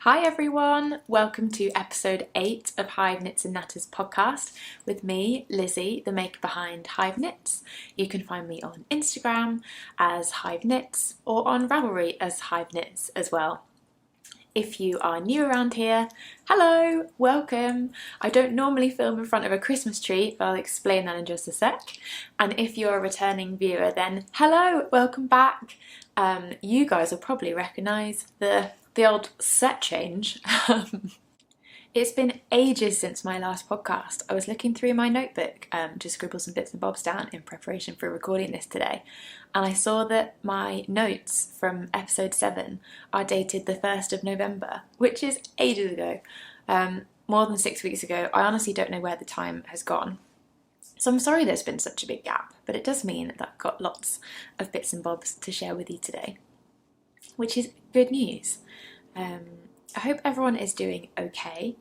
Hi everyone, welcome to episode 8 of Hive Knits Natters Podcast with me, Lizzie, the maker behind Hive Knits. You can find me on Instagram as Hive Knits or on Ravelry as Hive Knits as well. If you are new around here, hello, welcome. I don't normally film in front of a Christmas tree, but I'll explain that in just a sec. And if you're a returning viewer, then hello, welcome back. You guys will probably recognise the old set change. It's been ages since my last podcast. I was looking through my notebook to scribble some bits and bobs down in preparation for recording this today, and I saw that my notes from episode 7 are dated the 1st of November, which is ages ago, more than 6 weeks ago. I honestly don't know where the time has gone. So I'm sorry there's been such a big gap, but it does mean that I've got lots of bits and bobs to share with you today, which is good news. I hope everyone is doing okay.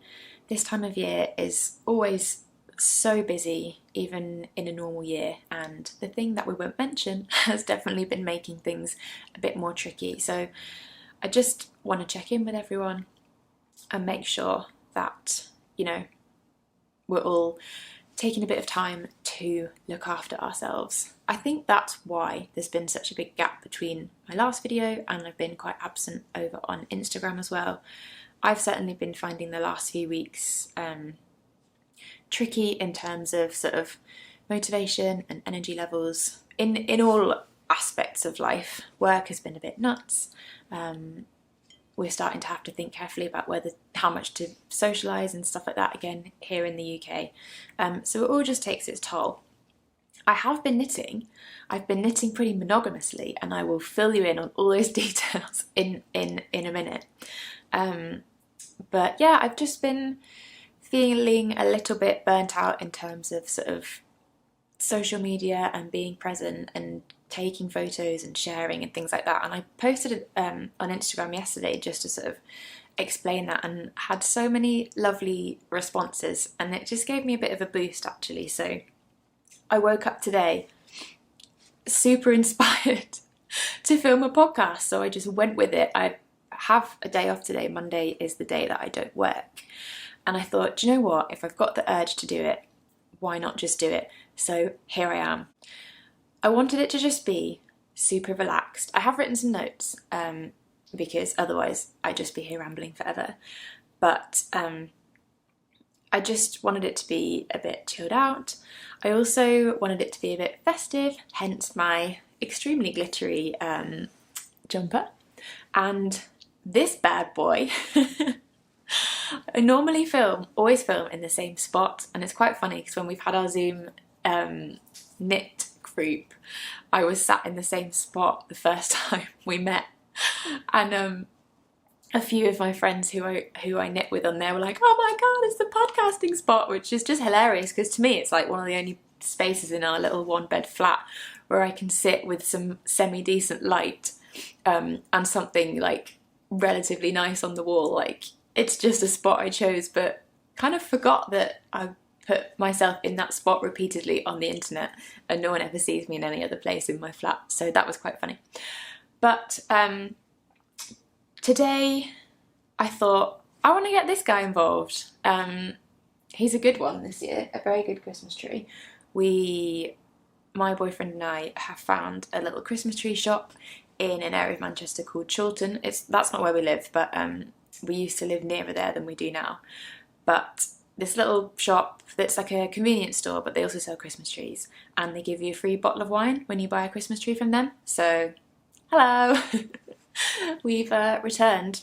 This time of year is always so busy, even in a normal year, and the thing that we won't mention has definitely been making things a bit more tricky. So I just want to check in with everyone and make sure that, we're all taking a bit of time to look after ourselves. I think that's why there's been such a big gap between my last video and I've been quite absent over on Instagram as well. I've certainly been finding the last few weeks tricky in terms of sort of motivation and energy levels in all aspects of life. Work has been a bit nuts. We're starting to have to think carefully about how much to socialise and stuff like that again here in the UK. So it all just takes its toll. I have been knitting. I've been knitting pretty monogamously, and I will fill you in on all those details in a minute. But yeah, I've just been feeling a little bit burnt out in terms of sort of social media and being present and taking photos and sharing and things like that. And I posted it on Instagram yesterday just to sort of explain that, and had so many lovely responses, and it just gave me a bit of a boost actually. So I woke up today super inspired to film a podcast, so I just went with it. I have a day off today. Monday is the day that I don't work, and I thought, do you know what, if I've got the urge to do it, why not just do it? So here I am. I wanted it to just be super relaxed. I have written some notes because otherwise I'd just be here rambling forever, but I just wanted it to be a bit chilled out. I also wanted it to be a bit festive, hence my extremely glittery jumper. And this bad boy, I normally always film in the same spot, and it's quite funny because when we've had our Zoom knit group, I was sat in the same spot the first time we met, and a few of my friends who I knit with on there were like, oh my god, it's the podcasting spot, which is just hilarious because to me it's like one of the only spaces in our little one bed flat where I can sit with some semi-decent light and something like relatively nice on the wall. Like, it's just a spot I chose, but kind of forgot that I put myself in that spot repeatedly on the internet and no one ever sees me in any other place in my flat, so that was quite funny. But today I thought, I want to get this guy involved. He's a good one this year, a very good Christmas tree. My boyfriend and I have found a little Christmas tree shop in an area of Manchester called Chorlton. That's not where we live, but we used to live nearer there than we do now. But this little shop that's like a convenience store, but they also sell Christmas trees, and they give you a free bottle of wine when you buy a Christmas tree from them. So, hello! We've returned,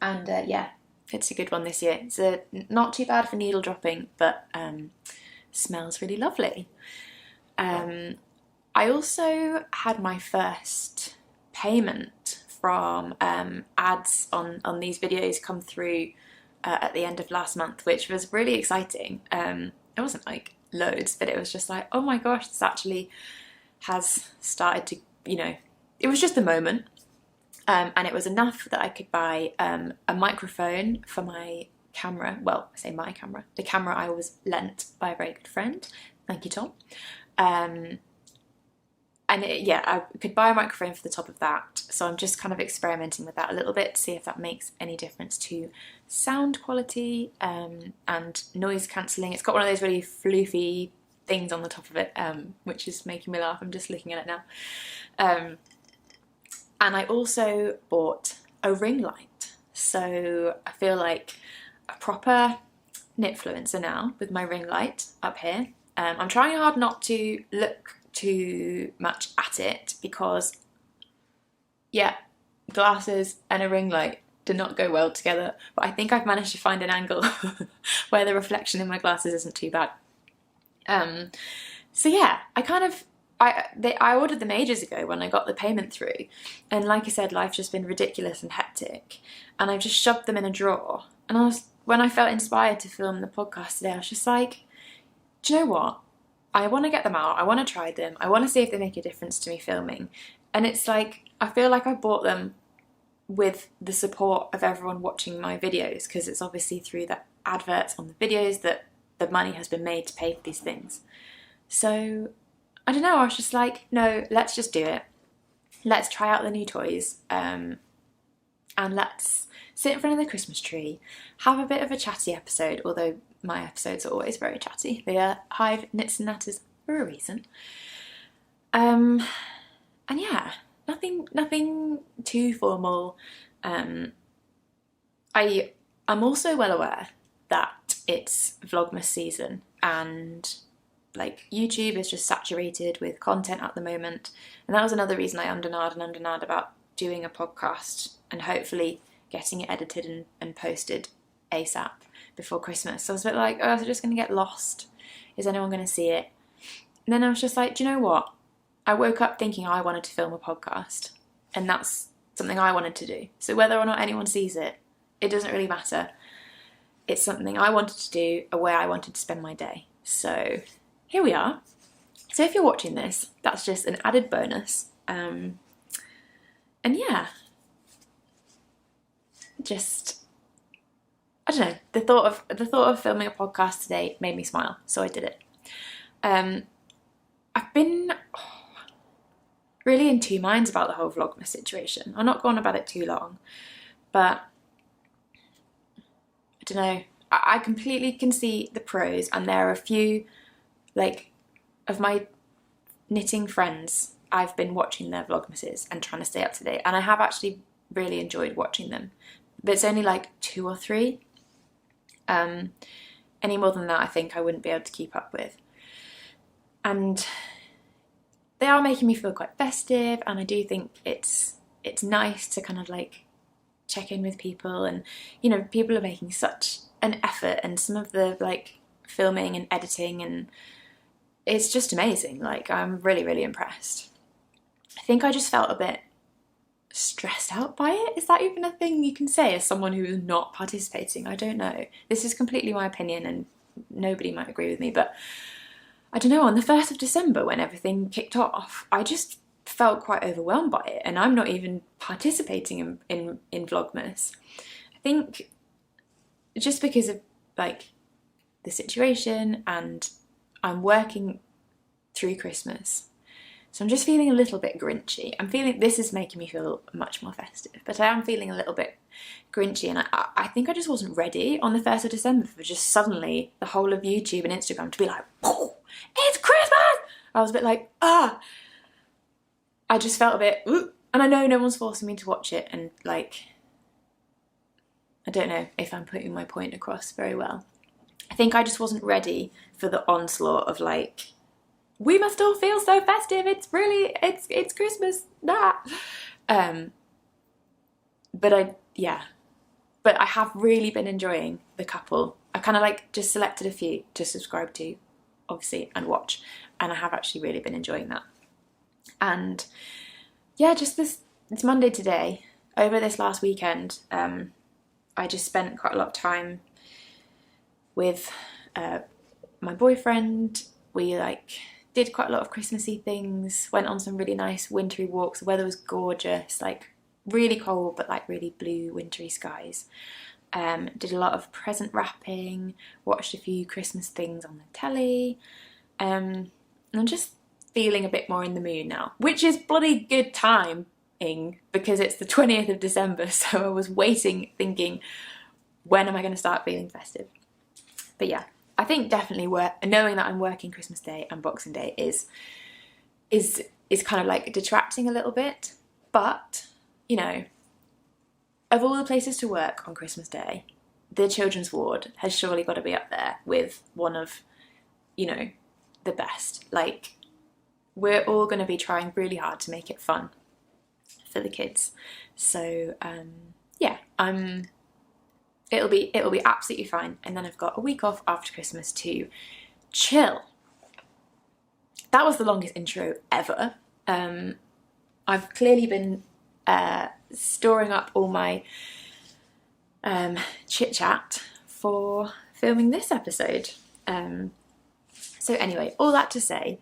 and yeah, it's a good one this year. It's not too bad for needle dropping, but smells really lovely. I also had my first payment from ads on these videos come through at the end of last month, which was really exciting. It wasn't like loads, but it was just like, oh my gosh, this actually has started to, it was just a moment. And it was enough that I could buy a microphone for my camera. Well, I say my camera. The camera I was lent by a very good friend. Thank you, Tom. And And yeah, I could buy a microphone for the top of that, so I'm just kind of experimenting with that a little bit to see if that makes any difference to sound quality and noise cancelling. It's got one of those really floofy things on the top of it, which is making me laugh. I'm just looking at it now. And I also bought a ring light, so I feel like a proper knitfluencer now with my ring light up here. I'm trying hard not to look too much at it because, yeah, glasses and a ring light do not go well together, but I think I've managed to find an angle where the reflection in my glasses isn't too bad. So yeah, I ordered them ages ago when I got the payment through, and like I said, life's just been ridiculous and hectic, and I've just shoved them in a drawer. And when I felt inspired to film the podcast today, I was just like, do you know what? I want to get them out. I want to try them. I want to see if they make a difference to me filming. And it's like, I feel like I bought them with the support of everyone watching my videos, because it's obviously through the adverts on the videos that the money has been made to pay for these things. So I don't know, I was just like, no, let's just do it. Let's try out the new toys, and let's sit in front of the Christmas tree, have a bit of a chatty episode, although my episodes are always very chatty. They are Hive Knits Natters for a reason. And yeah, nothing too formal. I'm also well aware that it's Vlogmas season, and like YouTube is just saturated with content at the moment, and that was another reason I undernard about doing a podcast and hopefully getting it edited and posted ASAP before Christmas. So I was a bit like, oh, is it just going to get lost? Is anyone going to see it? And then I was just like, do you know what? I woke up thinking I wanted to film a podcast, and that's something I wanted to do. So whether or not anyone sees it, it doesn't really matter. It's something I wanted to do, a way I wanted to spend my day. So here we are. So if you're watching this, that's just an added bonus. And yeah, just, I don't know, the thought of filming a podcast today made me smile, so I did it. I've been really in two minds about the whole Vlogmas situation. I'm not going about it too long, but I don't know. I completely can see the pros, and there are a few, like, of my knitting friends, I've been watching their Vlogmases and trying to stay up to date, and I have actually really enjoyed watching them. But it's only like 2 or 3. Any more than that, I think I wouldn't be able to keep up with. And they are making me feel quite festive, and I do think it's nice to kind of like check in with people, and you know, people are making such an effort, and some of the like filming and editing, and it's just amazing. Like, I'm really, really impressed. I think I just felt a bit stressed out by it. Is that even a thing you can say as someone who is not participating? I don't know. This is completely my opinion, and nobody might agree with me, but I don't know, on the 1st of December when everything kicked off, I just felt quite overwhelmed by it, and I'm not even participating in Vlogmas. I think just because of like the situation, and I'm working through Christmas, so I'm just feeling a little bit grinchy. I'm feeling, this is making me feel much more festive, but I am feeling a little bit grinchy, and I think I just wasn't ready on the 1st of December for just suddenly the whole of YouTube and Instagram to be like, oh, it's Christmas! I was a bit like, I just felt a bit, ooh. And I know no one's forcing me to watch it, and like, I don't know if I'm putting my point across very well. I think I just wasn't ready for the onslaught of like, we must all feel so festive, it's Christmas, nah. But I have really been enjoying the couple. I kind of like just selected a few to subscribe to, obviously, and watch, and I have actually really been enjoying that. And yeah, just it's Monday today. Over this last weekend, I just spent quite a lot of time with my boyfriend. We like did quite a lot of Christmassy things, went on some really nice wintry walks. The weather was gorgeous, like really cold, but like really blue wintry skies. Did a lot of present wrapping, watched a few Christmas things on the telly, and just feeling a bit more in the mood now, which is bloody good timing because it's the 20th of December, so I was waiting thinking, when am I going to start feeling festive? But yeah, I think definitely knowing that I'm working Christmas Day and Boxing Day is kind of like detracting a little bit. But, you know, of all the places to work on Christmas Day, the children's ward has surely got to be up there with one of, you know, the best. Like, we're all going to be trying really hard to make it fun for the kids. So yeah, it'll be absolutely fine. And then I've got a week off after Christmas to chill. That was the longest intro ever. I've clearly been storing up all my chit chat for filming this episode. So anyway, all that to say,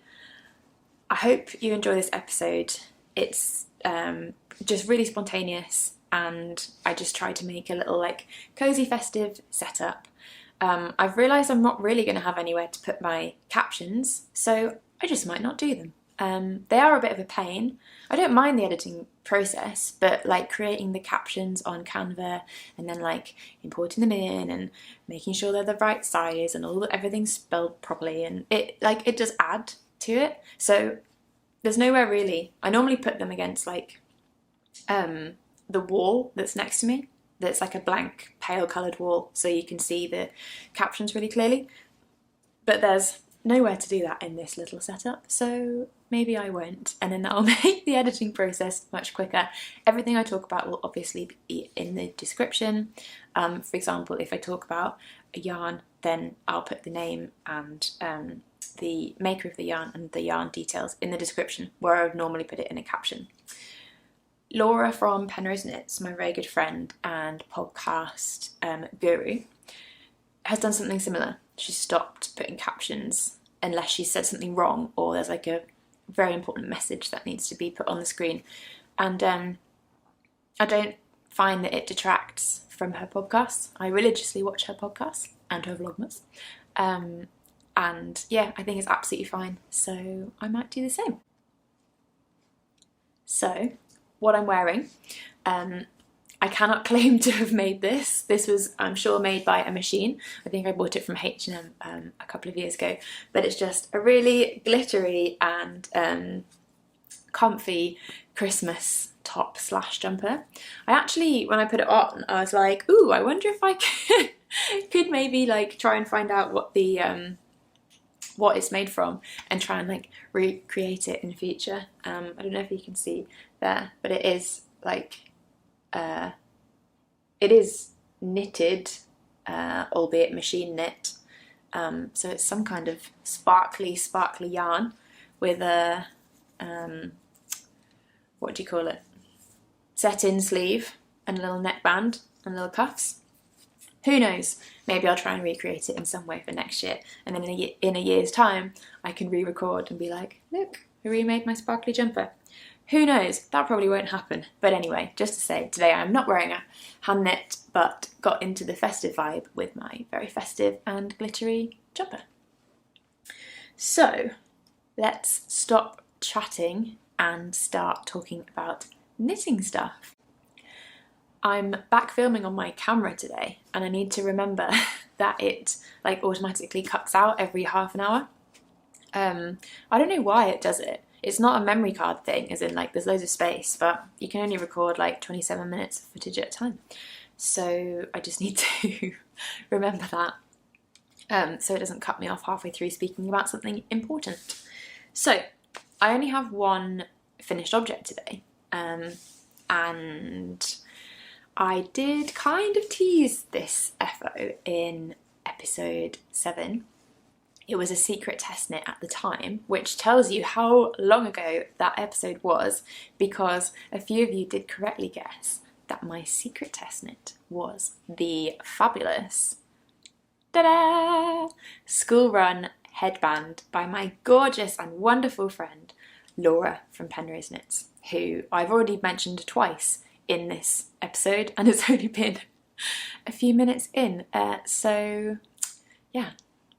I hope you enjoy this episode. It's just really spontaneous, and I just tried to make a little like cozy festive setup. I've realised I'm not really going to have anywhere to put my captions, so I just might not do them. They are a bit of a pain. I don't mind the editing process, but like creating the captions on Canva and then like importing them in and making sure they're the right size and everything's spelled properly, and it does add to it. So there's nowhere really. I normally put them against like the wall that's next to me, that's like a blank pale coloured wall, so you can see the captions really clearly. But there's nowhere to do that in this little setup, so maybe I won't, and then that'll make the editing process much quicker. Everything I talk about will obviously be in the description. For example, if I talk about a yarn, then I'll put the name and the maker of the yarn and the yarn details in the description, where I would normally put it in a caption. Laura from Penrose Knits, my very good friend and podcast guru, has done something similar. She stopped putting captions unless she said something wrong or there's like a very important message that needs to be put on the screen. And I don't find that it detracts from her podcast. I religiously watch her podcast and her vlogmas. And yeah, I think it's absolutely fine. So I might do the same. So what I'm wearing, I cannot claim to have made this. This was, I'm sure, made by a machine. I think I bought it from H&M a couple of years ago, but it's just a really glittery and comfy Christmas top / jumper. I actually, when I put it on, I was like, ooh, I wonder if I could maybe like try and find out what the what it's made from and try and like recreate it in future. I don't know if you can see there, but it is like it is knitted, albeit machine knit. So it's some kind of sparkly yarn with a what do you call it? Set-in sleeve and a little neckband and little cuffs. Who knows? Maybe I'll try and recreate it in some way for next year, and then in a year's time I can re-record and be like, look, I remade my sparkly jumper. Who knows? That probably won't happen. But anyway, just to say, today I'm not wearing a hand knit, but got into the festive vibe with my very festive and glittery jumper. So let's stop chatting and start talking about knitting stuff. I'm back filming on my camera today, and I need to remember that it like automatically cuts out every half an hour. I don't know why it does it. It's not a memory card thing, as in like there's loads of space, but you can only record like 27 minutes of footage at a time. So I just need to remember that, so it doesn't cut me off halfway through speaking about something important. So I only have one finished object today, and I did kind of tease this FO in episode 7. It was a secret test knit at the time, which tells you how long ago that episode was, because a few of you did correctly guess that my secret test knit was the fabulous ta-da! School Run Headband by my gorgeous and wonderful friend Laura from Penrose Knits, who I've already mentioned twice in this episode, and it's only been a few minutes in. So yeah,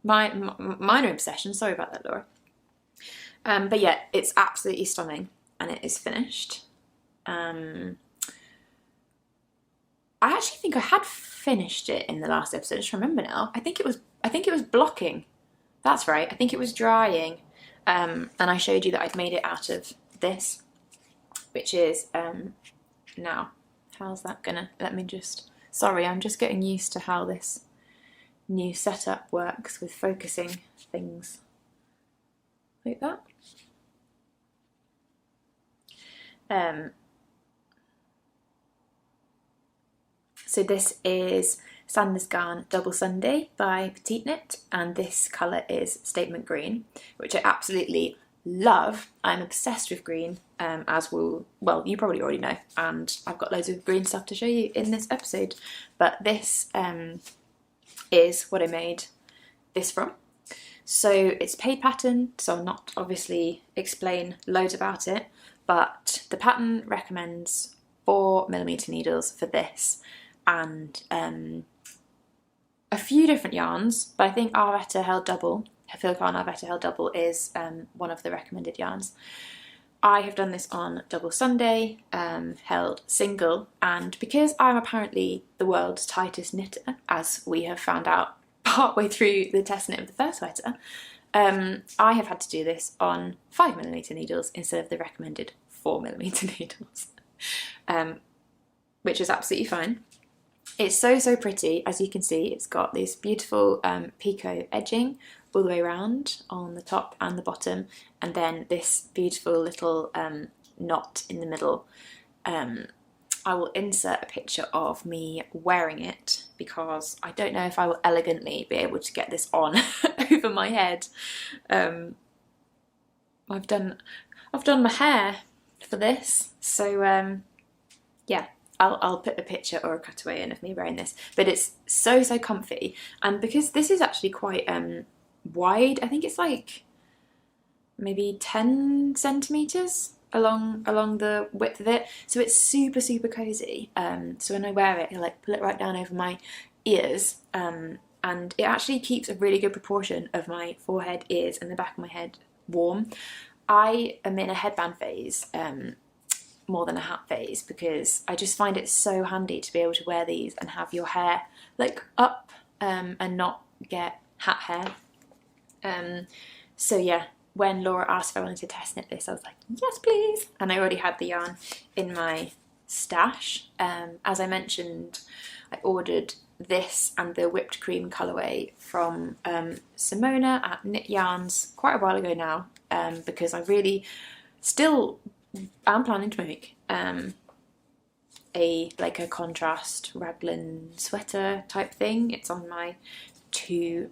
minor obsession. Sorry about that, Laura. But yeah, it's absolutely stunning, and it is finished. I actually think I had finished it in the last episode. I just remember now. I think it was blocking. That's right. I think it was drying. And I showed you that I'd made it out of this, which is now. How's that gonna? Let me just. Sorry, I'm just getting used to how this new setup works with focusing things like that. So this is Sanders Garn Double Sunday by Petite Knit, and this colour is Statement Green, which I absolutely love. I'm obsessed with green, well, you probably already know, and I've got loads of green stuff to show you in this episode, but this is what I made this from. So it's a paid pattern, so I'll not obviously explain loads about it, but the pattern recommends 4mm needles for this, and a few different yarns, but I think Arvetta Held Double, Acrylic Yarn Arvetta Held Double is one of the recommended yarns. I have done this on Double Sunday, held single, and because I'm apparently the world's tightest knitter, as we have found out partway through the test knit of the first sweater, I have had to do this on 5mm needles instead of the recommended 4mm needles, which is absolutely fine. It's so pretty, as you can see. It's got this beautiful picot edging all the way around on the top and the bottom, and then this beautiful little knot in the middle. I will insert a picture of me wearing it because I don't know if I will elegantly be able to get this on over my head. I've done my hair for this, so yeah. I'll put a picture or a cutaway in of me wearing this, but it's so comfy, and because this is actually quite wide, I think it's like maybe 10 centimeters along the width of it, so it's super cozy. So when I wear it, I like pull it right down over my ears, and it actually keeps a really good proportion of my forehead, ears, and the back of my head warm. I am in a headband phase, more than a hat phase, because I just find it so handy to be able to wear these and have your hair like up and not get hat hair. So yeah, when Laura asked if I wanted to test knit this, I was like, yes please, and I already had the yarn in my stash. As I mentioned, I ordered this and the whipped cream colourway from Simona at Knit Yarns quite a while ago now, because I really still I'm planning to make a contrast raglan sweater type thing. It's on my to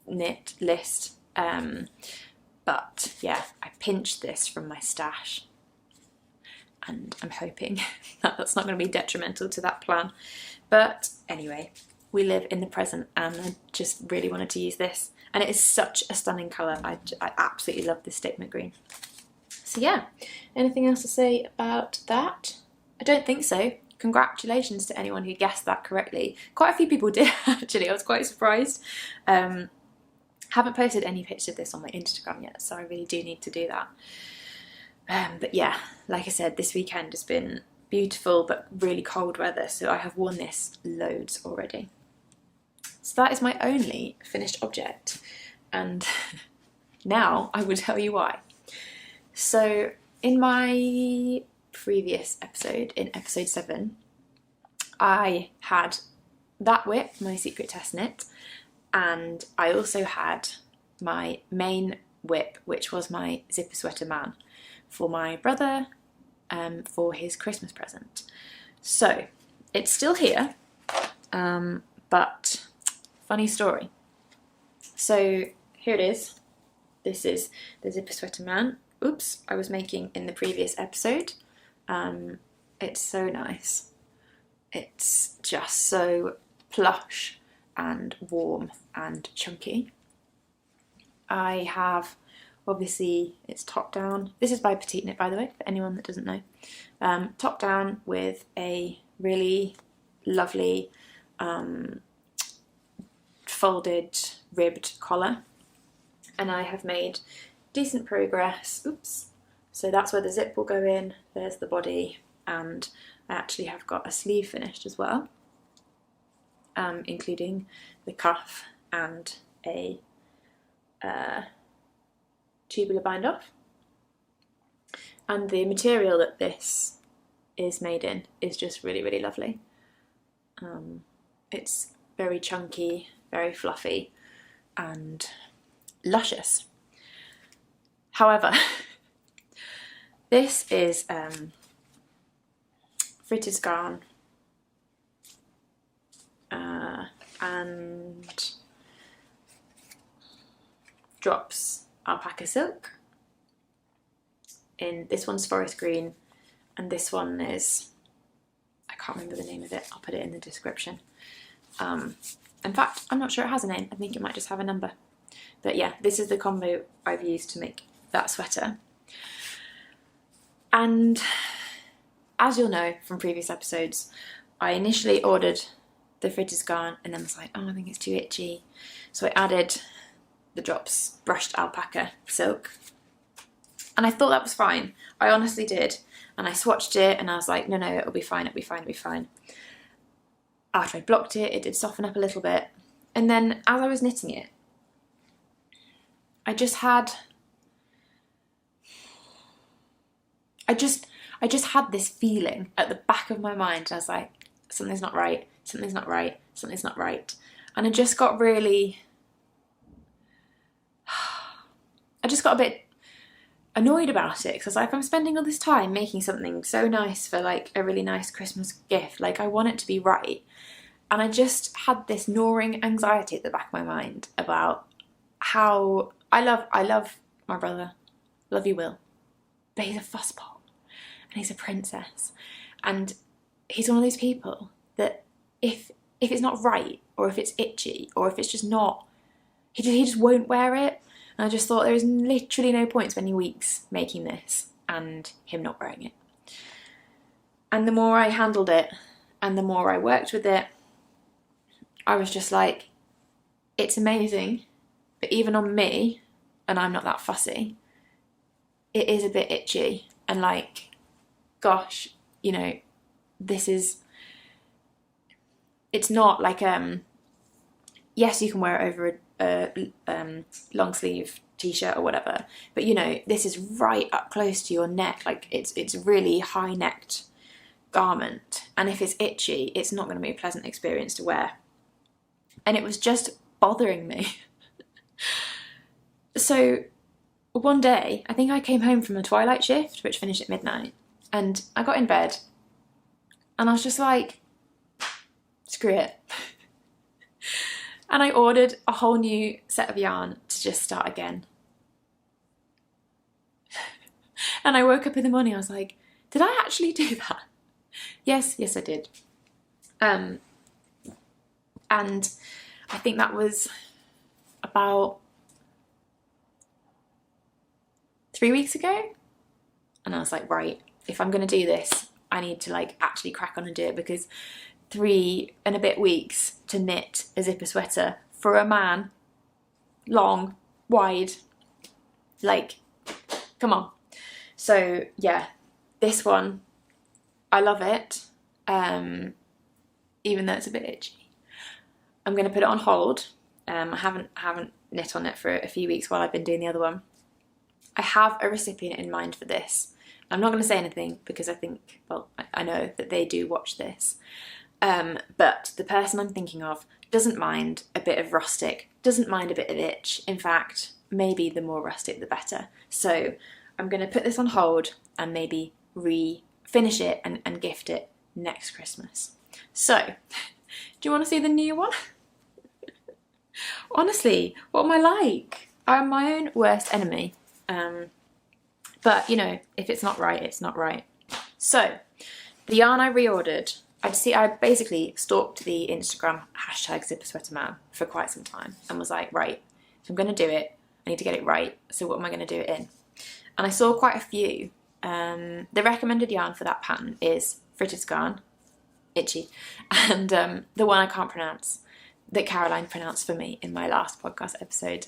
knit list, but yeah, I pinched this from my stash, and I'm hoping that that's not going to be detrimental to that plan. But anyway, we live in the present, and I just really wanted to use this, and it is such a stunning colour. I absolutely love this Statement Green. So yeah, anything else to say about that? I don't think so. Congratulations to anyone who guessed that correctly. Quite a few people did actually, I was quite surprised. Haven't posted any pictures of this on my Instagram yet, so I really do need to do that. But yeah, like I said, this weekend has been beautiful but really cold weather, so I have worn this loads already. So that is my only finished object, and now I will tell you why. So in my previous episode, in episode 7, I had that whip, my secret test knit, and I also had my main whip, which was my zipper sweater man, for my brother, for his Christmas present. So it's still here, but funny story. So here it is. This is the zipper sweater man. Oops, I was making in the previous episode. It's so nice. It's just so plush and warm and chunky. I have, obviously, it's top down. This is by Petite Knit, by the way, for anyone that doesn't know. Top down with a really lovely folded ribbed collar. And I have made decent progress. Oops. So that's where the zip will go in. There's the body, and I actually have got a sleeve finished as well, including the cuff and a tubular bind off. And the material that this is made in is just really, really lovely. It's very chunky, very fluffy, and luscious. However, this is fritted scarn and drops alpaca silk. In this one's forest green, and this one is, I can't remember the name of it, I'll put it in the description. In fact, I'm not sure it has a name, I think it might just have a number. But yeah, this is the combo I've used to make that sweater. And as you'll know from previous episodes, I initially ordered the fritted scarn and then was like, oh, I think it's too itchy. So I added the drops brushed alpaca silk. And I thought that was fine. I honestly did. And I swatched it and I was like, no, it'll be fine, it'll be fine, it'll be fine. After I blocked it, it did soften up a little bit. And then as I was knitting it, I just had this feeling at the back of my mind. I was like, something's not right, something's not right, something's not right. And I just got really, I just got a bit annoyed about it, because I was like, I'm spending all this time making something so nice for like a really nice Christmas gift, like I want it to be right. And I just had this gnawing anxiety at the back of my mind about how I love my brother, love you Will, but he's a fusspot and he's a princess, and he's one of those people that if it's not right, or if it's itchy, or if it's just not, he just won't wear it. And I just thought there is literally no point spending weeks making this and him not wearing it. And the more I handled it and the more I worked with it, I was just like, it's amazing, but even on me, and I'm not that fussy, it is a bit itchy. And like, gosh, you know, it's not like, yes, you can wear it over a long sleeve t-shirt or whatever, but you know, this is right up close to your neck, like it's a really high necked garment, and if it's itchy, it's not going to be a pleasant experience to wear. And it was just bothering me. So one day, I think I came home from a twilight shift, which finished at midnight, and I got in bed and I was just like, screw it. And I ordered a whole new set of yarn to just start again. And I woke up in the morning, I was like, did I actually do that? Yes, I did. And I think that was about 3 weeks ago. And I was like, right, if I'm going to do this, I need to like actually crack on and do it, because 3 and a bit weeks to knit a zipper sweater for a man, long, wide, like, come on. So yeah, this one, I love it, even though it's a bit itchy. I'm going to put it on hold. I haven't knit on it for a few weeks while I've been doing the other one. I have a recipient in mind for this. I'm not going to say anything because I think, well, I know that they do watch this. But the person I'm thinking of doesn't mind a bit of rustic, doesn't mind a bit of itch. In fact, maybe the more rustic the better. So I'm going to put this on hold and maybe finish it and gift it next Christmas. So, do you want to see the new one? Honestly, what am I like? I'm my own worst enemy. But, you know, if it's not right, it's not right. So, the yarn I reordered, I basically stalked the Instagram hashtag #ZipperSweaterMan for quite some time and was like, right, if I'm going to do it, I need to get it right. So what am I going to do it in? And I saw quite a few. The recommended yarn for that pattern is fritted scarn, itchy, and the one I can't pronounce, that Caroline pronounced for me in my last podcast episode,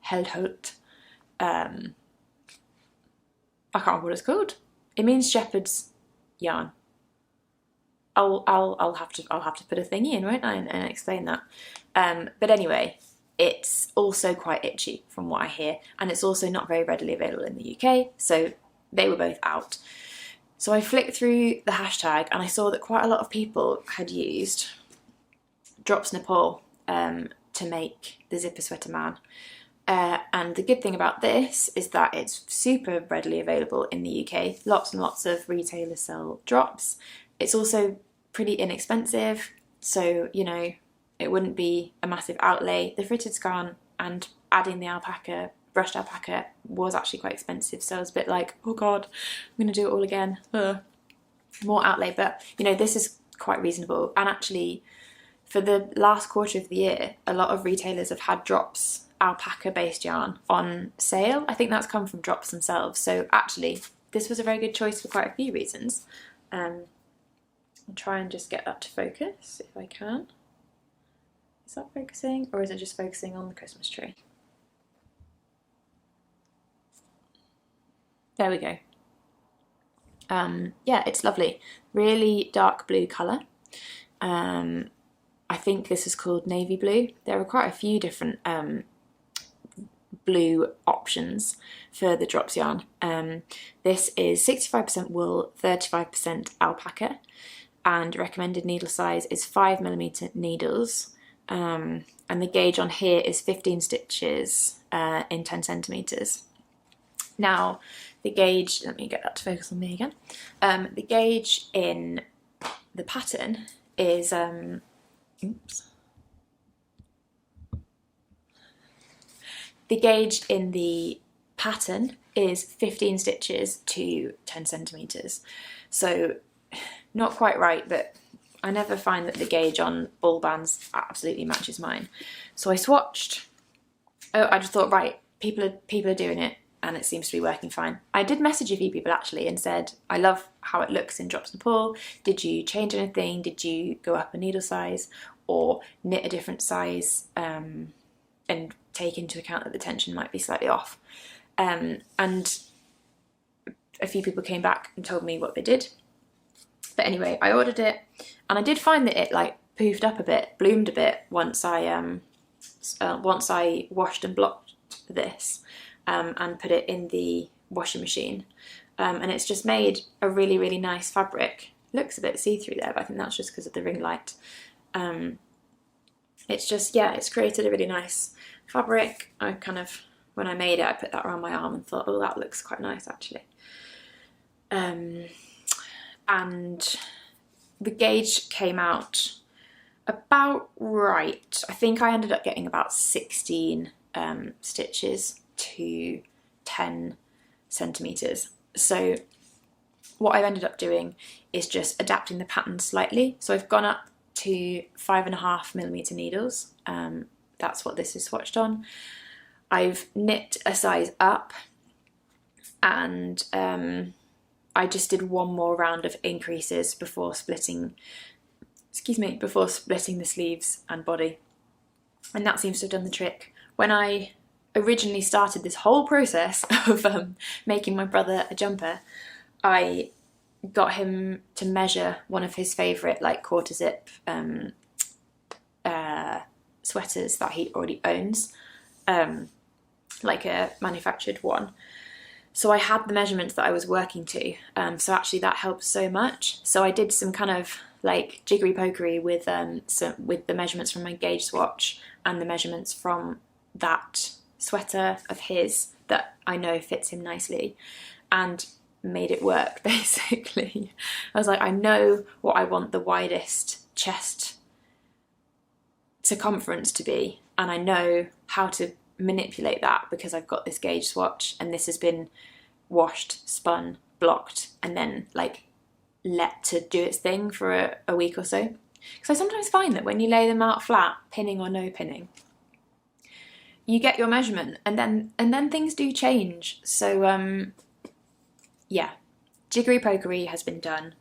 Heldholt. I can't remember what it's called. It means shepherd's yarn. I'll have to put a thingy in, won't I, and explain that. But anyway, it's also quite itchy from what I hear, and it's also not very readily available in the UK, so they were both out. So I flicked through the hashtag and I saw that quite a lot of people had used Drops Nepal to make the zipper sweater man. And the good thing about this is that it's super readily available in the UK. Lots and lots of retailers sell drops. It's also pretty inexpensive, so, you know, it wouldn't be a massive outlay. The fitted scarf and adding the alpaca, brushed alpaca, was actually quite expensive, so I was a bit like, oh god, I'm going to do it all again. More outlay, but, you know, this is quite reasonable. And actually, for the last quarter of the year, a lot of retailers have had Drops alpaca-based yarn on sale. I think that's come from Drops themselves, so actually, this was a very good choice for quite a few reasons. I'll try and just get that to focus, if I can. Is that focusing, or is it just focusing on the Christmas tree? There we go. Yeah, it's lovely. Really dark blue colour. I think this is called navy blue. There are quite a few different blue options for the Drops yarn. This is 65% wool, 35% alpaca, and recommended needle size is 5mm needles. And the gauge on here is 15 stitches in 10 centimetres. Now, the gauge, let me get that to focus on me again. The gauge in the pattern is, The gauge in the pattern is 15 stitches to 10 centimetres. So, not quite right, but I never find that the gauge on ball bands absolutely matches mine. So I swatched. I just thought, right, people are doing it, and it seems to be working fine. I did message a few people actually and said, I love how it looks in Drops Nepal. Did you change anything? Did you go up a needle size or knit a different size and take into account that the tension might be slightly off? And a few people came back and told me what they did. But anyway, I ordered it, and I did find that it like poofed up a bit, bloomed a bit once I washed and blocked this and put it in the washing machine. And it's just made a really, really nice fabric. Looks a bit see-through there, but I think that's just because of the ring light. It's just, yeah, it's created a really nice fabric. I kind of, when I made it, I put that around my arm and thought, oh, that looks quite nice actually. And the gauge came out about right. I think I ended up getting about 16 stitches to 10 centimetres. So what I've ended up doing is just adapting the pattern slightly. So I've gone up to 5.5mm needles. That's what this is swatched on. I've knit a size up, and I just did one more round of increases before splitting the sleeves and body. And that seems to have done the trick. When I originally started this whole process of making my brother a jumper, I got him to measure one of his favourite like quarter zip sweaters that he already owns, like a manufactured one. So I had the measurements that I was working to, so actually that helped so much. So I did some kind of like jiggery pokery with the measurements from my gauge swatch and the measurements from that sweater of his that I know fits him nicely, and made it work basically. I was like, I know what I want the widest chest circumference to be, and I know how to manipulate that because I've got this gauge swatch, and this has been washed, spun, blocked, and then like let to do its thing for a week or so. Because I sometimes find that when you lay them out flat, pinning or no pinning, you get your measurement, and then things do change. So yeah, jiggery pokery has been done,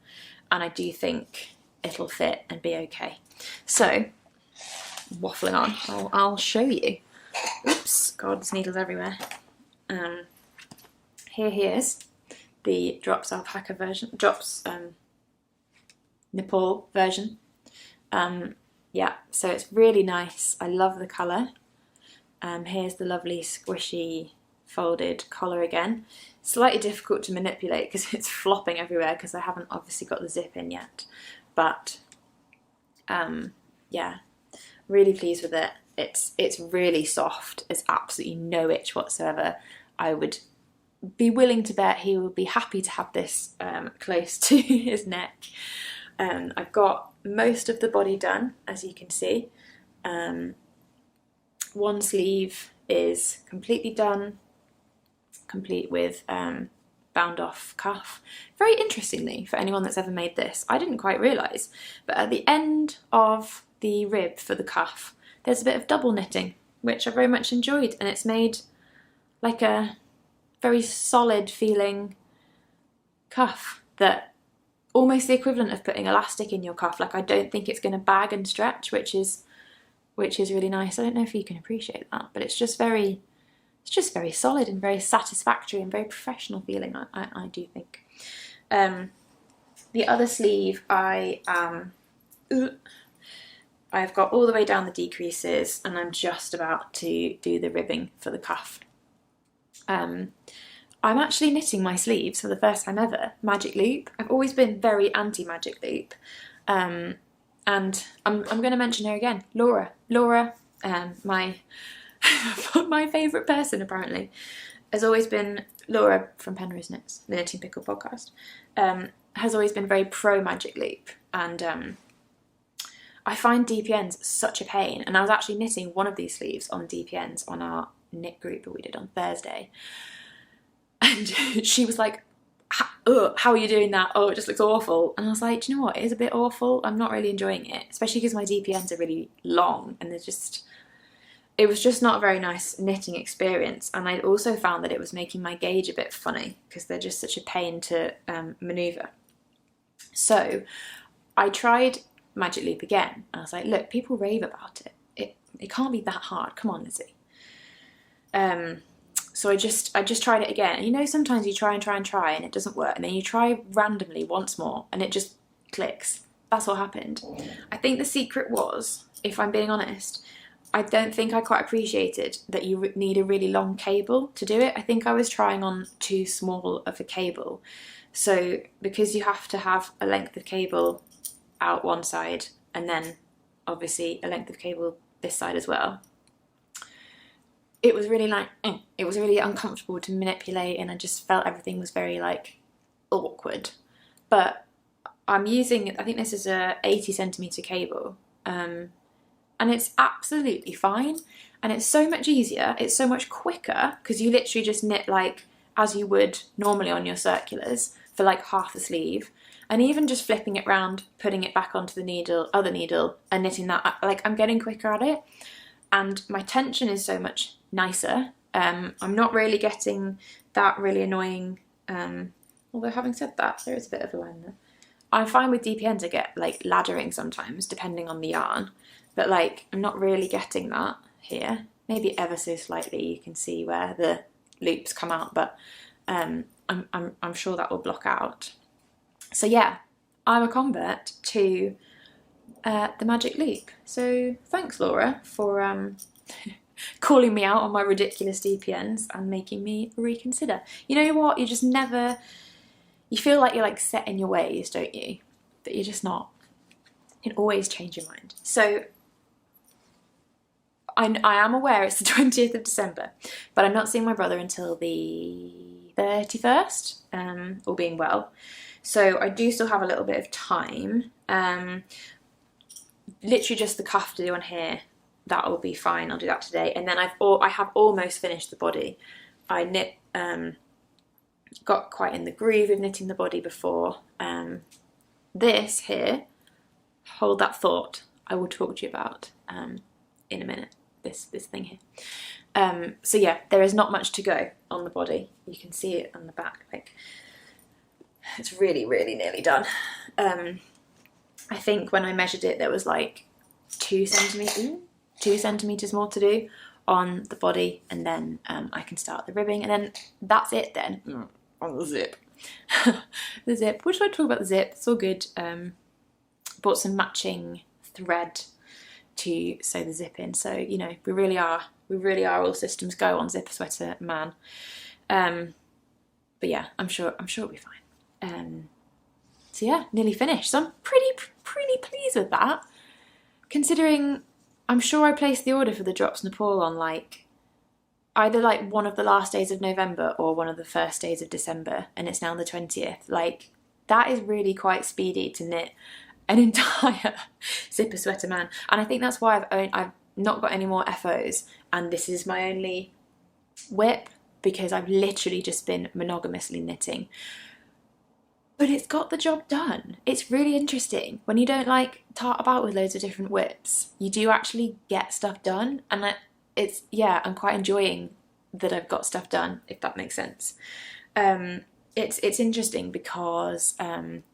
and I do think it'll fit and be okay. So waffling on, I'll show you. Oops, God, there's needles everywhere. Here's the Drops alpaca version, Drops Nepal version. Yeah, so it's really nice. I love the colour. Here's the lovely squishy folded collar again. Slightly difficult to manipulate because it's flopping everywhere because I haven't obviously got the zip in yet. But yeah, really pleased with it. It's really soft. There's absolutely no itch whatsoever. I would be willing to bet he would be happy to have this close to his neck. I've got most of the body done, as you can see. One sleeve is completely done, complete with bound off cuff. Very interestingly, for anyone that's ever made this, I didn't quite realise, but at the end of the rib for the cuff, there's a bit of double knitting, which I very much enjoyed, and it's made like a very solid feeling cuff that almost the equivalent of putting elastic in your cuff. Like, I don't think it's going to bag and stretch, which is really nice. I don't know if you can appreciate that, but it's just very solid and very satisfactory and very professional feeling, I do think. The other sleeve I've got all the way down the decreases, and I'm just about to do the ribbing for the cuff. I'm actually knitting my sleeves for the first time ever, magic loop. I've always been very anti-magic loop. And I'm going to mention her again, Laura. Laura, my favourite person apparently, has always been, Laura from Penrose Knits, the Knitting Pickle podcast, has always been very pro magic loop. And I find DPNs such a pain. And I was actually knitting one of these sleeves on DPNs on our knit group that we did on Thursday. And she was like, how are you doing that? Oh, it just looks awful. And I was like, do you know what? It is a bit awful. I'm not really enjoying it, especially because my DPNs are really long and it was just not a very nice knitting experience. And I also found that it was making my gauge a bit funny because they're just such a pain to manoeuvre. So I tried Magic Loop again. And I was like, look, people rave about it. It can't be that hard. Come on, Lizzie. So I just tried it again. And you know, sometimes you try and it doesn't work. And then you try randomly once more and it just clicks. That's what happened. I think the secret was, if I'm being honest, I don't think I quite appreciated that you need a really long cable to do it. I think I was trying on too small of a cable. So because you have to have a length of cable out one side and then obviously a length of cable this side as well, it was really it was really uncomfortable to manipulate, and I just felt everything was very awkward. But I'm using, I think this is a 80 centimetre cable, and it's absolutely fine, and it's so much easier, it's so much quicker, because you literally just knit as you would normally on your circulars for half the sleeve, and even just flipping it round, putting it back onto the other needle and knitting that, I'm getting quicker at it, and my tension is so much nicer. I'm not really getting that really annoying, although having said that, there is a bit of a line there. I'm fine with DPNs. I get laddering sometimes depending on the yarn, but I'm not really getting that here. Maybe ever so slightly you can see where the loops come out, but I'm sure that will block out. So yeah, I'm a convert to the magic loop. So thanks, Laura, for calling me out on my ridiculous DPNs and making me reconsider. You know what? You just never... You feel like you're set in your ways, don't you? But you're just not. You can always change your mind. So I am aware it's the 20th of December, but I'm not seeing my brother until the 31st, all being well. So I do still have a little bit of time. Literally just the cuff to do on here. That will be fine. I'll do that today. And then I have almost finished the body. I knit, got quite in the groove of knitting the body before. This here, hold that thought, I will talk to you about in a minute. This thing here. So yeah, there is not much to go on the body. You can see it on the back. It's really, really nearly done. I think when I measured it, there was 2 centimetres more to do on the body, and then I can start the ribbing, and then that's it then. On the zip. The zip. What should I talk about the zip? It's all good. Bought some matching thread to sew the zip in, so you know we really are all systems go on Zipper Sweater Man. But yeah, I'm sure it'll be fine. So yeah, nearly finished. So I'm pretty pleased with that, considering I'm sure I placed the order for the Drops Nepal on like either like one of the last days of November or one of the first days of December, and it's now the 20th. Like, that is really quite speedy to knit an entire Zipper Sweater Man. And I think that's why I've not got any more FOs, and this is my only whip, because I've literally just been monogamously knitting. But it's got the job done. It's really interesting. When you don't like tart about with loads of different whips, you do actually get stuff done, and I'm quite enjoying that I've got stuff done, if that makes sense. It's interesting because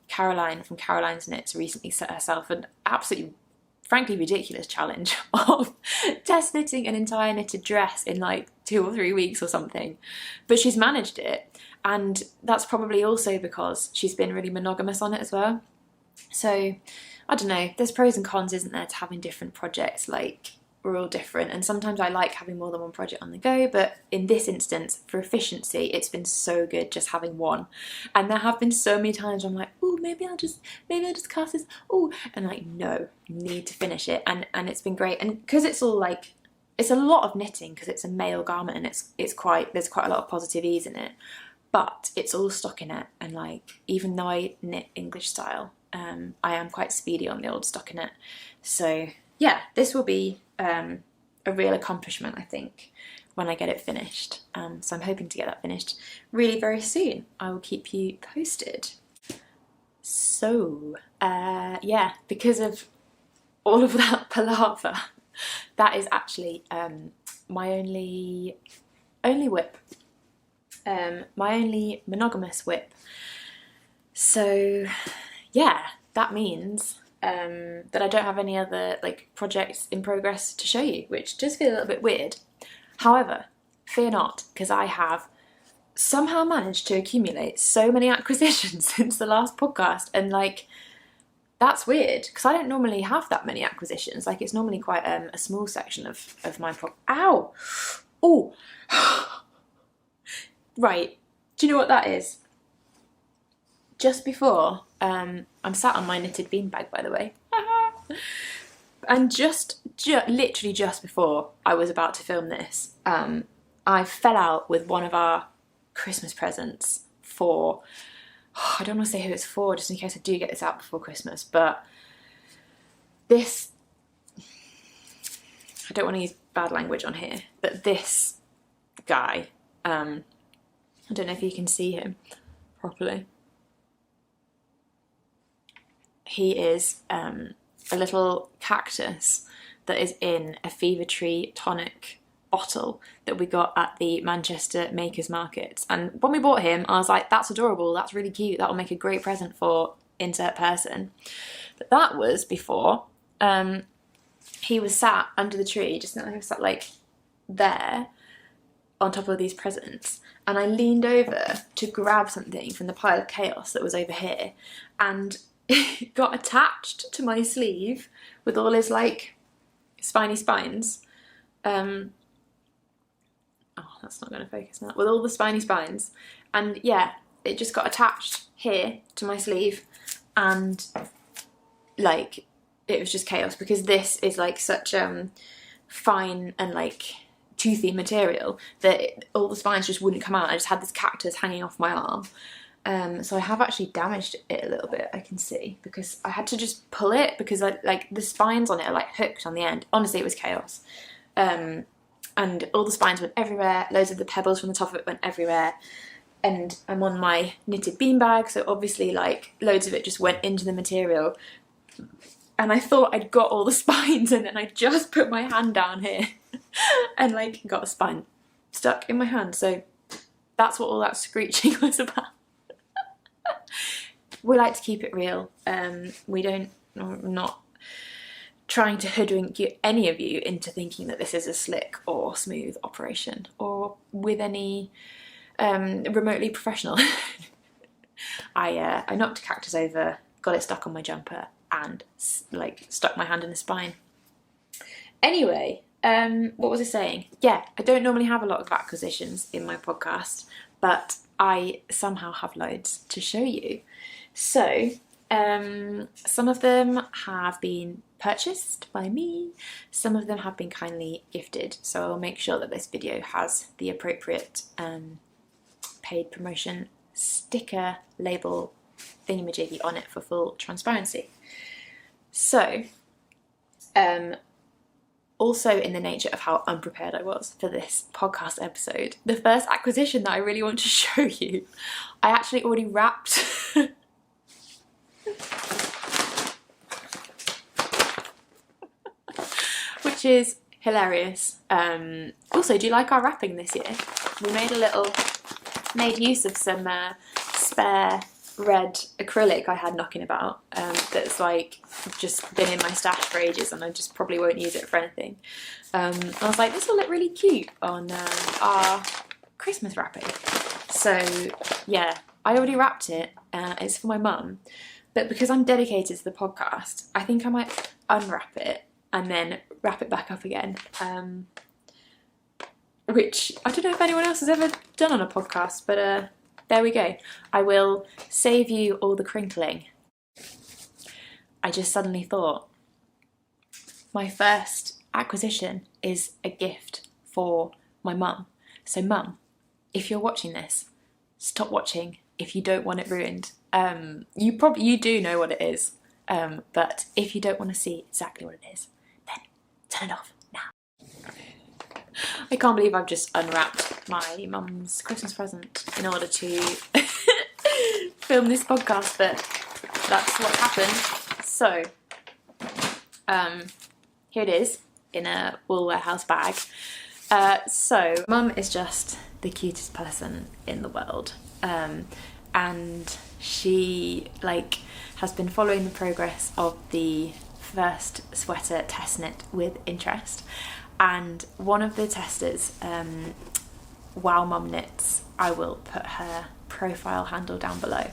Caroline from Caroline's Knits recently set herself an absolutely, frankly, ridiculous challenge of test knitting an entire knitted dress in like 2 or 3 weeks or something. But she's managed it, and that's probably also because she's been really monogamous on it as well. So, I don't know, there's pros and cons, isn't there, to having different projects. Like, we're all different, and sometimes I like having more than one project on the go, but in this instance, for efficiency, it's been so good just having one. And there have been so many times where I'm like, oh, maybe I'll just cast this, oh, and like, no, you need to finish it. And it's been great. And because it's all like, it's a lot of knitting because it's a male garment, and there's quite a lot of positive ease in it, but it's all stockinette, and like, even though I knit English style, I am quite speedy on the old stockinette. So yeah, this will be a real accomplishment, I think, when I get it finished. So I'm hoping to get that finished really very soon. I will keep you posted. So yeah, because of all of that palaver, that is actually my only whip, my only monogamous whip. So yeah, that means that I don't have any other like projects in progress to show you, which does feel a little bit weird. However, fear not, because I have somehow managed to accumulate so many acquisitions since the last podcast, and like, that's weird because I don't normally have that many acquisitions. Like, it's normally quite a small section of my ow! Oh! Right, do you know what that is? Just before, I'm sat on my knitted beanbag, by the way, and literally just before I was about to film this, I fell out with one of our Christmas presents for, I don't want to say who it's for, just in case I do get this out before Christmas, but this, I don't want to use bad language on here, but this guy, I don't know if you can see him properly. He is a little cactus that is in a Fever Tree tonic bottle that we got at the Manchester Makers Markets. And when we bought him, I was like, that's adorable, that's really cute, that'll make a great present for insert person. But that was before he was sat under the tree, just he was sat like there on top of these presents. And I leaned over to grab something from the pile of chaos that was over here, and it got attached to my sleeve with all his like spiny spines. Oh, that's not going to focus now. With all the spiny spines, and yeah, it just got attached here to my sleeve, and like, it was just chaos because this is like such fine and like toothy material that all the spines just wouldn't come out. I just had this cactus hanging off my arm. So I have actually damaged it a little bit, I can see, because I had to just pull it because like the spines on it are like hooked on the end. Honestly, it was chaos. And all the spines went everywhere, loads of the pebbles from the top of it went everywhere. And I'm on my knitted beanbag, so obviously like loads of it just went into the material. And I thought I'd got all the spines, and then I just put my hand down here and like got a spine stuck in my hand. So that's what all that screeching was about. We like to keep it real. We don't, not trying to hoodwink any of you into thinking that this is a slick or smooth operation, or with any remotely professional. I knocked a cactus over, got it stuck on my jumper, and like stuck my hand in the spine. Anyway, what was I saying? Yeah, I don't normally have a lot of acquisitions in my podcast, but I somehow have loads to show you. So, some of them have been purchased by me, some of them have been kindly gifted, so I'll make sure that this video has the appropriate paid promotion sticker label thingamajiggy on it for full transparency. So, also in the nature of how unprepared I was for this podcast episode, the first acquisition that I really want to show you, I actually already wrapped. Which is hilarious. Also, do you like our wrapping this year? We made use of some spare red acrylic I had knocking about that's like just been in my stash for ages and I just probably won't use it for anything. I was like, this will look really cute on our Christmas wrapping. So yeah, I already wrapped it. It's for my mum, but because I'm dedicated to the podcast, I think I might unwrap it and then wrap it back up again. Which I don't know if anyone else has ever done on a podcast, but there we go. I will save you all the crinkling. I just suddenly thought, my first acquisition is a gift for my mum. So mum, if you're watching this, stop watching if you don't want it ruined. You do know what it is, but if you don't want to see exactly what it is, then turn it off now. I can't believe I've just unwrapped my mum's Christmas present in order to film this podcast, but that's what happened. So, here it is in a wool warehouse bag. So, mum is just the cutest person in the world, and she has been following the progress of the first sweater test knit with interest. And one of the testers, Wow Mum Knits, I will put her profile handle down below,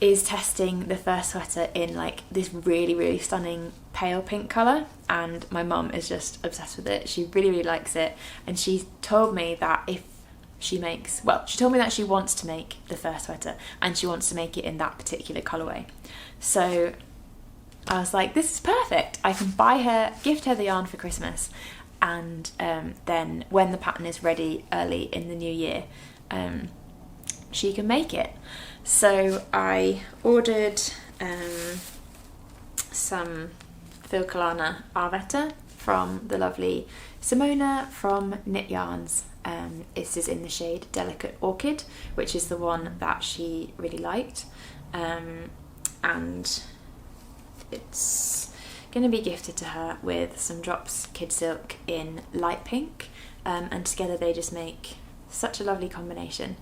is testing the first sweater in this really, really stunning pale pink colour, and my mum is just obsessed with it. She really, really likes it, and she told me that she told me that she wants to make the first sweater and she wants to make it in that particular colourway. So I was like, this is perfect. I can gift her the yarn for Christmas, and then when the pattern is ready early in the new year, she can make it. So I ordered some Filcolana Arvetta from the lovely Simona from Knit Yarns. This is in the shade Delicate Orchid, which is the one that she really liked, and it's going to be gifted to her with some drops Kid Silk in light pink, and together they just make such a lovely combination.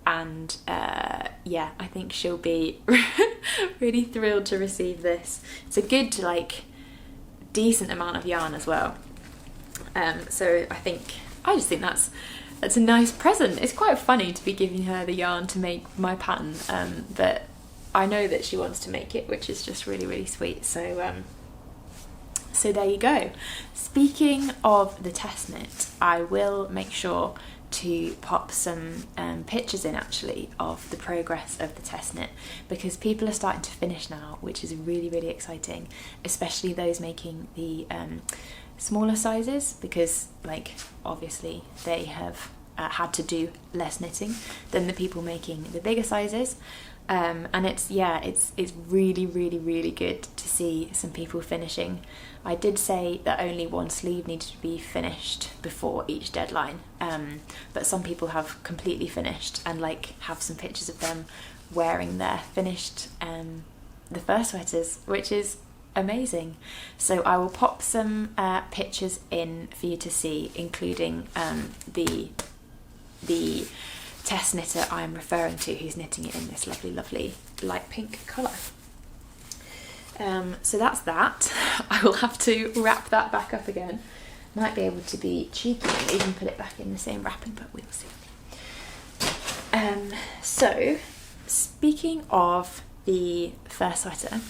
And yeah, I think she'll be really thrilled to receive this. It's a good decent amount of yarn as well. So I just think that's a nice present. It's quite funny to be giving her the yarn to make my pattern, but I know that she wants to make it, which is just really, really sweet. So so there you go. Speaking of the test knit, I will make sure to pop some pictures in actually of the progress of the test knit, because people are starting to finish now, which is really, really exciting, especially those making the smaller sizes, because obviously they have had to do less knitting than the people making the bigger sizes. And it's really, really, really good to see some people finishing. I did say that only one sleeve needed to be finished before each deadline, but some people have completely finished and have some pictures of them wearing their finished the first sweaters, which is amazing. So I will pop some pictures in for you to see, including the test knitter I'm referring to, who's knitting it in this lovely, lovely light pink colour. So that's that. I will have to wrap that back up again. Might be able to be cheeky and even put it back in the same wrapping, but we'll see. So speaking of the fur sweater,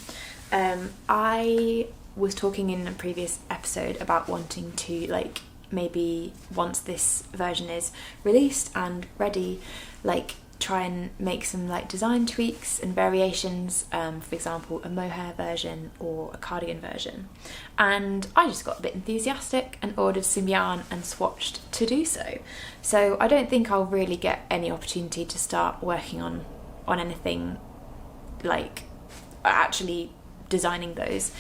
I was talking in a previous episode about wanting to, like, maybe once this version is released and ready, like, try and make some like design tweaks and variations, for example a mohair version or a cardigan version, and I just got a bit enthusiastic and ordered some yarn and swatched to do so I don't think I'll really get any opportunity to start working on anything like actually designing those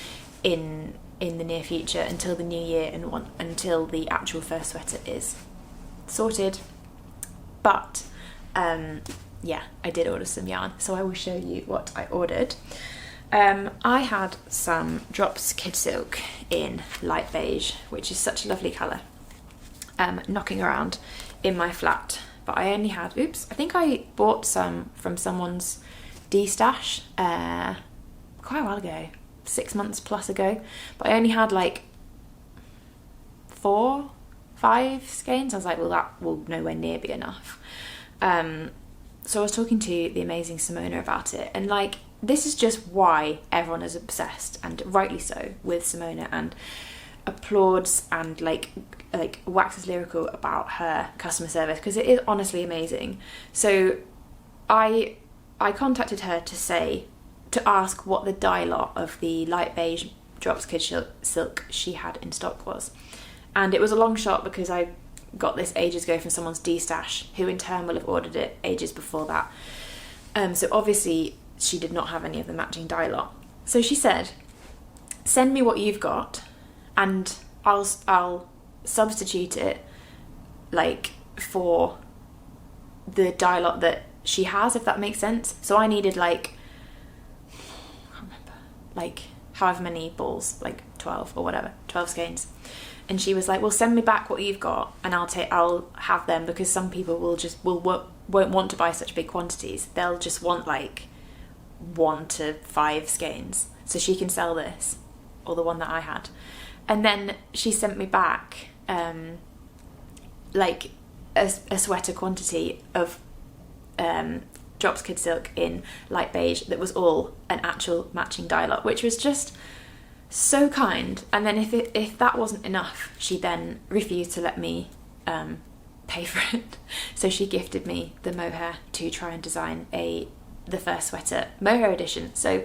in the near future until the new year and until the actual fur sweater is sorted. But yeah, I did order some yarn, so I will show you what I ordered. I had some Drops Kid Silk in light beige, which is such a lovely colour, knocking around in my flat, but I only had, I think I bought some from someone's D-stash quite a while ago, 6 months plus ago, but I only had like 4-5 skeins. I was like, well, that will nowhere near be enough. So I was talking to the amazing Simona about it, and like, this is just why everyone is obsessed, and rightly so, with Simona, and applauds and like waxes lyrical about her customer service, because it is honestly amazing. So I contacted her to ask what the dye lot of the light beige Drops Kid Silk she had in stock was, and it was a long shot because I got this ages ago from someone's D-stash, who in turn will have ordered it ages before that. So obviously she did not have any of the matching dye lot. So she said, send me what you've got and I'll substitute it like for the dye lot that she has, if that makes sense. So I needed like, I can't remember, like however many balls, like 12 or whatever, 12 skeins. And she was like, well, send me back what you've got and I'll have them, because some people won't want to buy such big quantities. They'll just want like 1 to 5 skeins, so she can sell this, or the one that I had. And then she sent me back like a sweater quantity of Drops Kid Silk in light beige that was all an actual matching dye lot, which was just so kind. And then if that wasn't enough, she then refused to let me pay for it, so she gifted me the mohair to try and design the first sweater mohair edition. So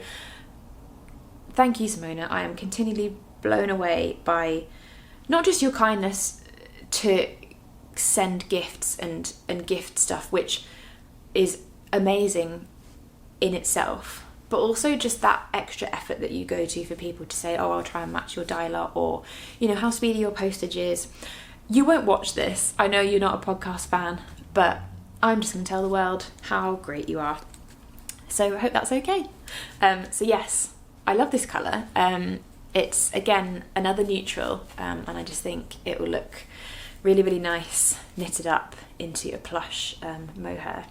thank you, Simona. I am continually blown away by not just your kindness to send gifts and gift stuff, which is amazing in itself, but also just that extra effort that you go to for people to say, oh, I'll try and match your dye lot, or, you know, how speedy your postage is. You won't watch this. I know you're not a podcast fan, but I'm just going to tell the world how great you are. So I hope that's okay. So yes, I love this colour. It's, again, another neutral, and I just think it will look really, really nice knitted up into a plush mohair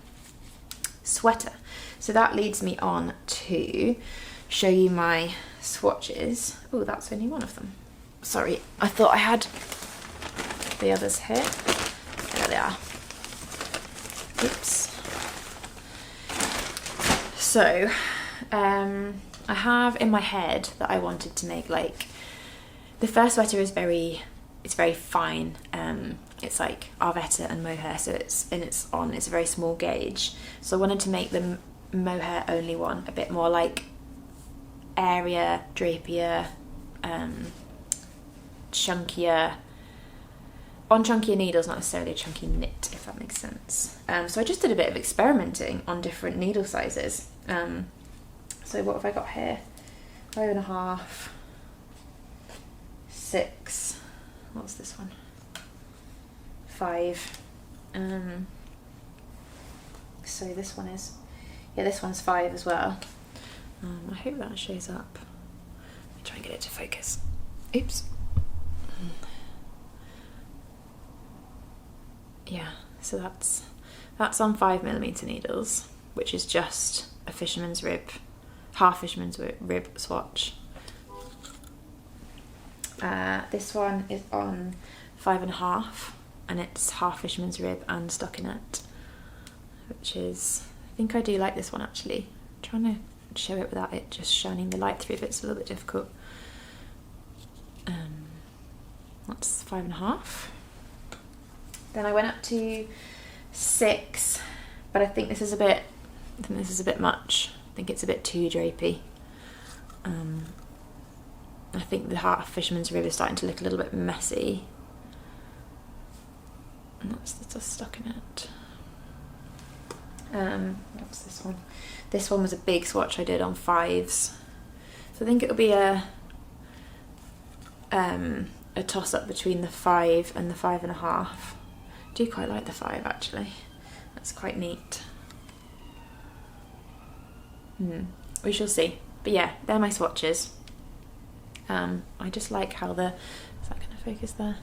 sweater. So that leads me on to show you my swatches. Oh, that's only one of them. Sorry, I thought I had the others here. There they are. Oops. So, I have in my head that I wanted to make, like, the first sweater is very fine. It's like Arvetta and mohair, so it's a very small gauge. So I wanted to make the mohair only one a bit more like airier, drapier, chunkier, on chunkier needles, not necessarily a chunky knit, if that makes sense. So I just did a bit of experimenting on different needle sizes. So what have I got here? 5.5, 6, what's this one? 5. So this one is, this one's 5 as well. I hope that shows up. Let me try and get it to focus. Oops. Yeah, so that's on 5mm needles, which is just a fisherman's rib half fisherman's rib swatch. This one is on 5.5, and it's half fisherman's rib and stockinette, which is, I think I do like this one actually. I'm trying to show it without it just shining the light through, but it's a little bit difficult. That's 5.5. Then I went up to 6, but I think this is a bit much. I think it's a bit too drapey. I think the half fisherman's rib is starting to look a little bit messy. And that's the stockinette. What's this one? This one was a big swatch I did on 5s. So I think it'll be a toss-up between the 5 and the 5.5. I do quite like the 5 actually. That's quite neat. We shall see. But yeah, they're my swatches. I just like how is that going to focus there?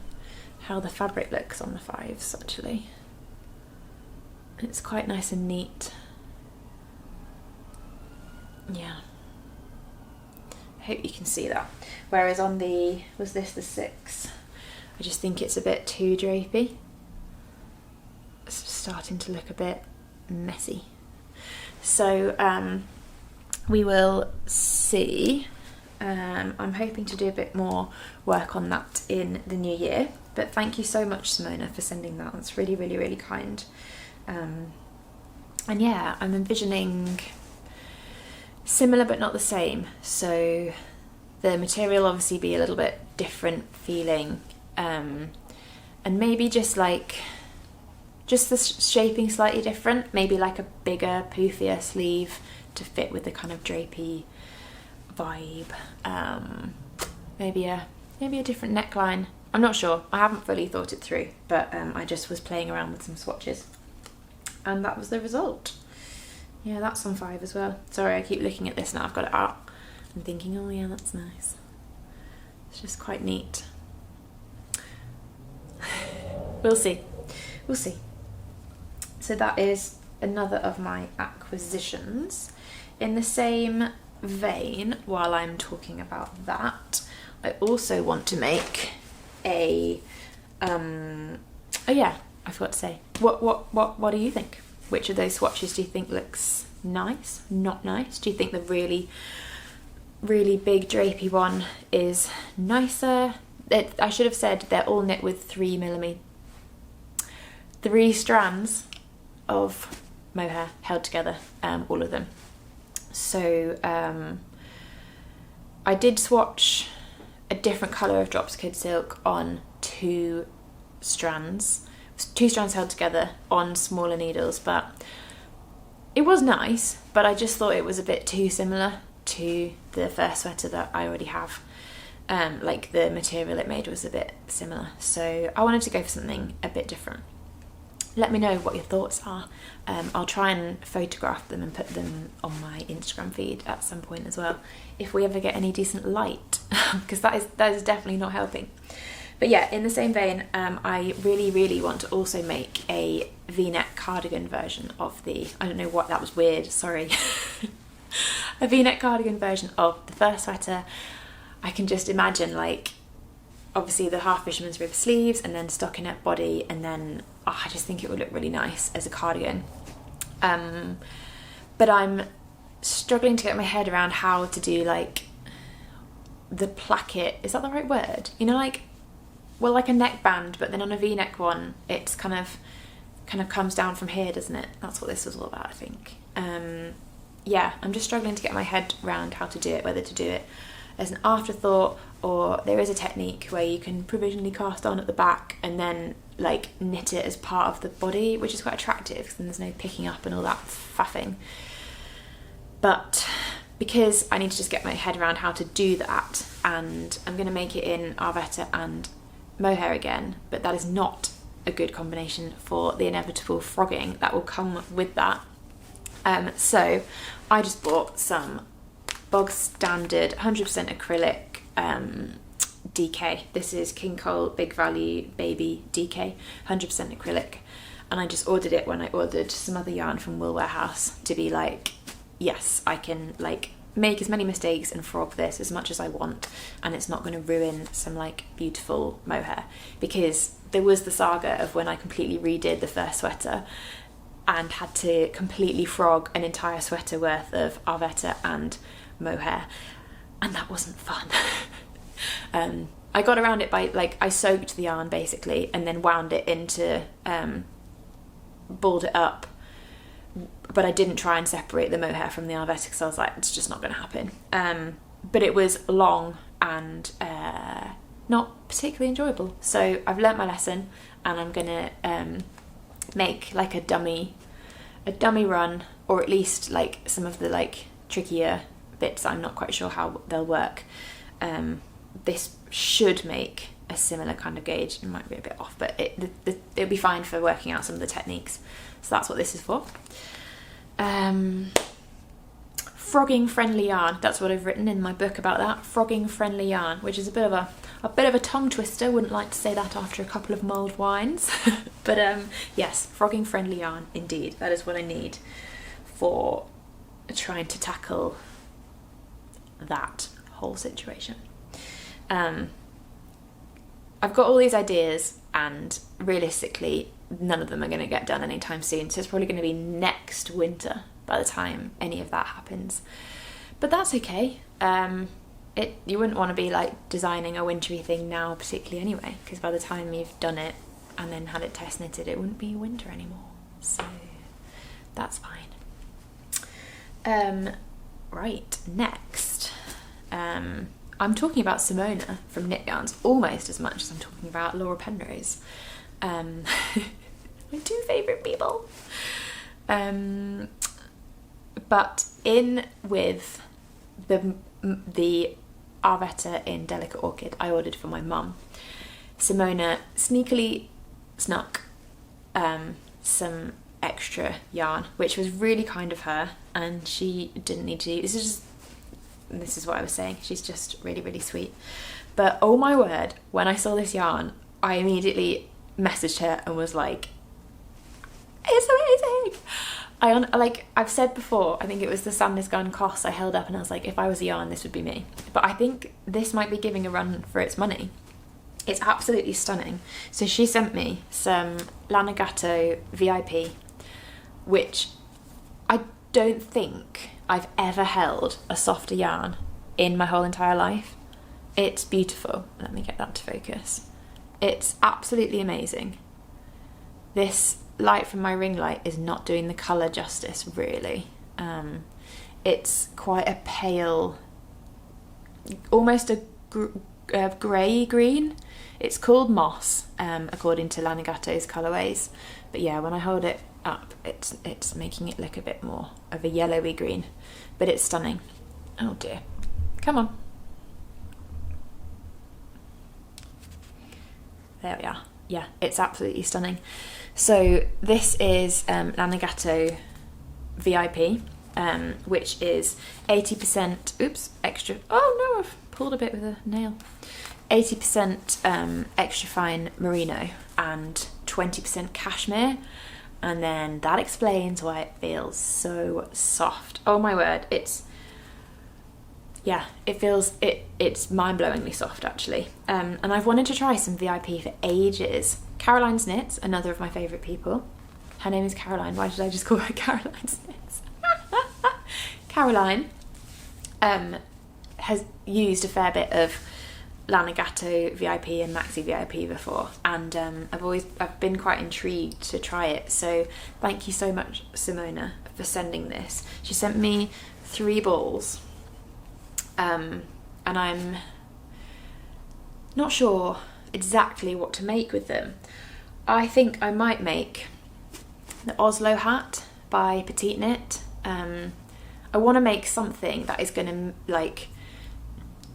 How the fabric looks on the 5s actually. It's quite nice and neat. Yeah. I hope you can see that. Whereas on the 6, I just think it's a bit too drapey. It's starting to look a bit messy. So we will see. I'm hoping to do a bit more work on that in the new year. But thank you so much, Simona, for sending that. That's really, really, really kind. And yeah, I'm envisioning similar but not the same. So the material obviously be a little bit different feeling, and maybe just the shaping slightly different. Maybe like a bigger, poofier sleeve to fit with the kind of drapey vibe. Maybe a different neckline. I'm not sure. I haven't fully thought it through, but I just was playing around with some swatches, and that was the result. Yeah, that's on 5 as well. Sorry, I keep looking at this now. I've got it out and thinking, oh yeah, that's nice. It's just quite neat. We'll see. So that is another of my acquisitions. In the same vein, while I'm talking about that, I also want to make oh yeah, I forgot to say. What do you think? Which of those swatches do you think looks nice? Not nice? Do you think the really, really big drapey one is nicer? I should have said they're all knit with 3 strands of mohair held together, all of them. So I did swatch a different colour of Drops Kid Silk on 2 strands. 2 strands held together on smaller needles, but it was nice, but I just thought it was a bit too similar to the first sweater that I already have. Like the material it made was a bit similar, so I wanted to go for something a bit different. Let me know what your thoughts are. I'll try and photograph them and put them on my Instagram feed at some point as well, if we ever get any decent light, because that is definitely not helping. But yeah, in the same vein, I really, really want to also make a V-neck cardigan version of the, I don't know what, that was weird, sorry. A V-neck cardigan version of the first sweater. I can just imagine, like, obviously the half fisherman's rib sleeves and then stockinette body, and then I just think it would look really nice as a cardigan. But I'm struggling to get my head around how to do, like, the placket, is that the right word? You know, like a neckband, but then on a V-neck one, it's kind of comes down from here, doesn't it? That's what this was all about, I think. Yeah, I'm just struggling to get my head around how to do it, whether to do it as an afterthought, or there is a technique where you can provisionally cast on at the back and then like knit it as part of the body, which is quite attractive because then there's no picking up and all that faffing. But because I need to just get my head around how to do that, and I'm going to make it in Arvetta and mohair again, but that is not a good combination for the inevitable frogging that will come with that. So I just bought some bog standard 100% acrylic DK. This is King Cole Big Value Baby DK 100% acrylic, and I just ordered it when I ordered some other yarn from Wool Warehouse to be like, yes, I can like make as many mistakes and frog this as much as I want, and it's not going to ruin some like beautiful mohair, because there was the saga of when I completely redid the first sweater and had to completely frog an entire sweater worth of Arvetta and mohair, and that wasn't fun. I got around it by, like, I soaked the yarn basically and then wound it into, balled it up, but I didn't try and separate the mohair from the Arvetta because I was like, it's just not going to happen. But it was long and not particularly enjoyable. So I've learnt my lesson, and I'm going to make like a dummy run, or at least like some of the like trickier bits. I'm not quite sure how they'll work. This should make a similar kind of gauge. It might be a bit off, but it'll be fine for working out some of the techniques. So that's what this is for. Frogging friendly yarn. That's what I've written in my book about that. Frogging friendly yarn, which is a bit of a tongue twister. Wouldn't like to say that after a couple of mulled wines, but yes, frogging friendly yarn indeed. That is what I need for trying to tackle that whole situation. I've got all these ideas, and realistically none of them are going to get done anytime soon, so it's probably going to be next winter by the time any of that happens, but that's okay. You wouldn't want to be like designing a wintry thing now particularly anyway, because by the time you've done it and then had it test knitted, it wouldn't be winter anymore, so that's fine. Right, next, I'm talking about Simona from Knit Yarns almost as much as I'm talking about Laura Penrose. My two favourite people. But in with the Arvetta in Delicate Orchid I ordered for my mum, Simona sneakily snuck some extra yarn, which was really kind of her, and she didn't need to. This is what I was saying, she's just really, really sweet. But oh my word, when I saw this yarn, I immediately messaged her and was like, it's amazing. Like I've said before, I think it was the Sandnes Garn Koss I held up and I was like, if I was a yarn, this would be me. But I think this might be giving a run for its money. It's absolutely stunning. So she sent me some Lanigato VIP, which I don't think I've ever held a softer yarn in my whole entire life. It's beautiful. Let me get that to focus. It's absolutely amazing. This light from my ring light is not doing the colour justice, really. It's quite a pale, almost a grey green. It's called moss, according to Lanigato's colourways. But yeah, when I hold it up, it's making it look a bit more of a yellowy green, but it's stunning. Oh dear, come on. There we are. Yeah, it's absolutely stunning. So this is Lanigato VIP, which is 80% extra. Oh no, I've pulled a bit with a nail. 80% extra fine merino and 20% cashmere, and then that explains why it feels so soft. Oh my word, it's mind-blowingly soft actually. And I've wanted to try some VIP for ages. Caroline's Knits, another of my favourite people. Her name is Caroline. Why did I just call her Caroline's Knits? Caroline has used a fair bit of Lanigato VIP and Maxi VIP before, and I've been quite intrigued to try it. So thank you so much, Simona, for sending this. She sent me 3 balls. And I'm not sure exactly what to make with them. I think I might make the Oslo hat by Petite Knit. I want to make something that is going to like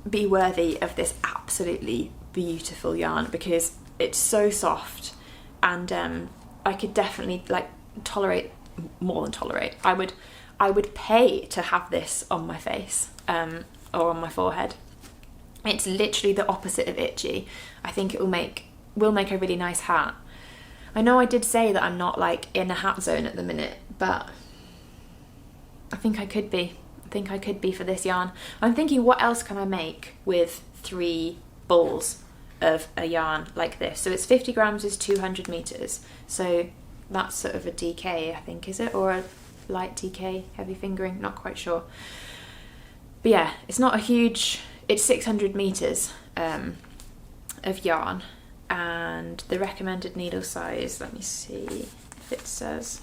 be worthy of this absolutely beautiful yarn, because it's so soft, and I could definitely like tolerate, more than tolerate. I would pay to have this on my face. Or on my forehead. It's literally the opposite of itchy. I think it will make a really nice hat. I know I did say that I'm not like in a hat zone at the minute, but I think I could be. think I could be for this yarn. I'm thinking, what else can I make with 3 balls of a yarn like this? So it's 50 grams is 200 meters. So that's sort of a DK, I think, is it? Or a light DK, heavy fingering, not quite sure. But yeah, it's not a huge, it's 600 meters of yarn, and the recommended needle size, let me see if it says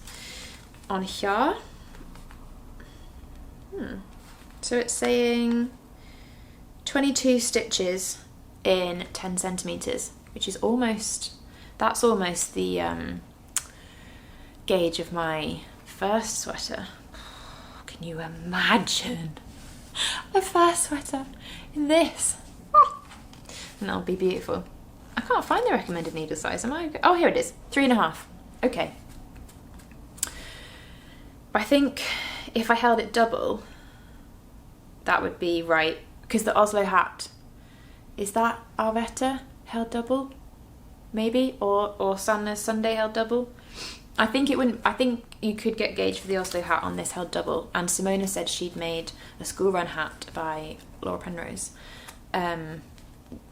on here. So it's saying 22 stitches in 10 centimeters, which is almost, that's almost the gauge of my first sweater. Can you imagine a first sweater in this? And that'll be beautiful. I can't find the recommended needle size, am I? Oh, here it is, 3.5. Okay. I think if I held it double, that would be right, because the Oslo hat, is that Arvetta held double? Maybe, or Sanna's Sunday held double? I think it wouldn't. I think you could get gauge for the Oslo hat on this held double. And Simona said she'd made a school run hat by Laura Penrose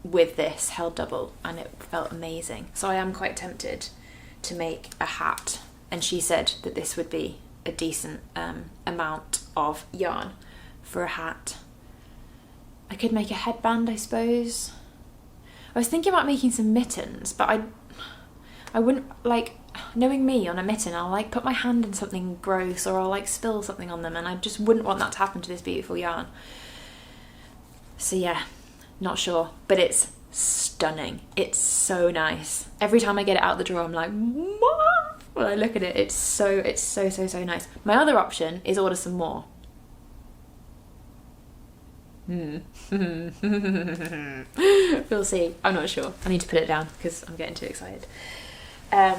with this held double, and it felt amazing. So I am quite tempted to make a hat, and she said that this would be a decent amount of yarn for a hat. I could make a headband, I suppose. I was thinking about making some mittens, but I wouldn't, like, knowing me on a mitten, I'll like put my hand in something gross, or I'll like spill something on them, and I just wouldn't want that to happen to this beautiful yarn. So yeah, not sure, but it's stunning. It's so nice. Every time I get it out the drawer, I'm like, what? When I look at it, it's so nice. My other option is order some more. We'll see. I'm not sure. I need to put it down because I'm getting too excited. I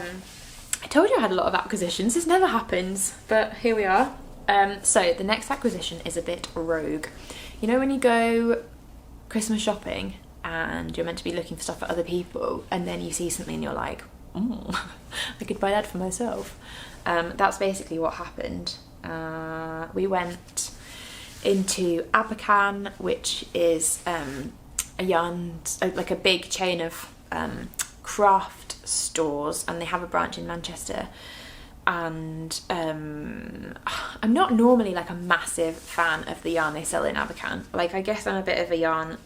told you I had a lot of acquisitions. This never happens, but here we are. So the next acquisition is a bit rogue. You know when you go Christmas shopping and you're meant to be looking for stuff for other people, and then you see something and you're like, I could buy that for myself. That's basically what happened. We went into Abercan, which is a yarn, like a big chain of craft stores, and they have a branch in Manchester. And I'm not normally like a massive fan of the yarn they sell in Abercan. Like, I guess I'm a bit of a yarn,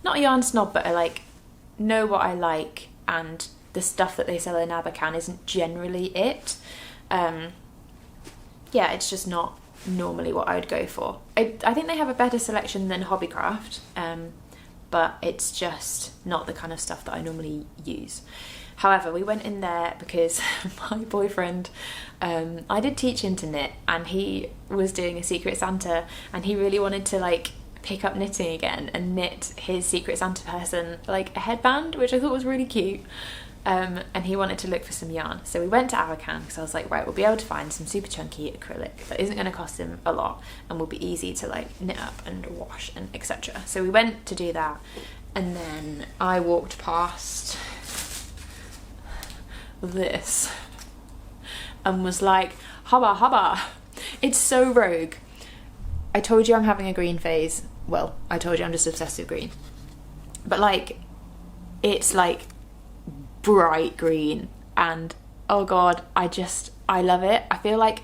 not a yarn snob, but I like know what I like, and the stuff that they sell in Abercan isn't generally it. Yeah, it's just not normally what I would go for. I think they have a better selection than Hobbycraft, but it's just not the kind of stuff that I normally use. However, we went in there because my boyfriend, I did teach him to knit, and he was doing a Secret Santa, and he really wanted to like pick up knitting again and knit his Secret Santa person like a headband, which I thought was really cute. And he wanted to look for some yarn, so we went to Abercan because I was like, right, we'll be able to find some super chunky acrylic that isn't going to cost him a lot and will be easy to like knit up and wash and etc. So we went to do that, and then I walked past this and was like, hubba hubba, it's so rogue. I told you I'm having a green phase. Well, I told you I'm just obsessed with green, but like, it's like bright green, and oh god, I love it. I feel like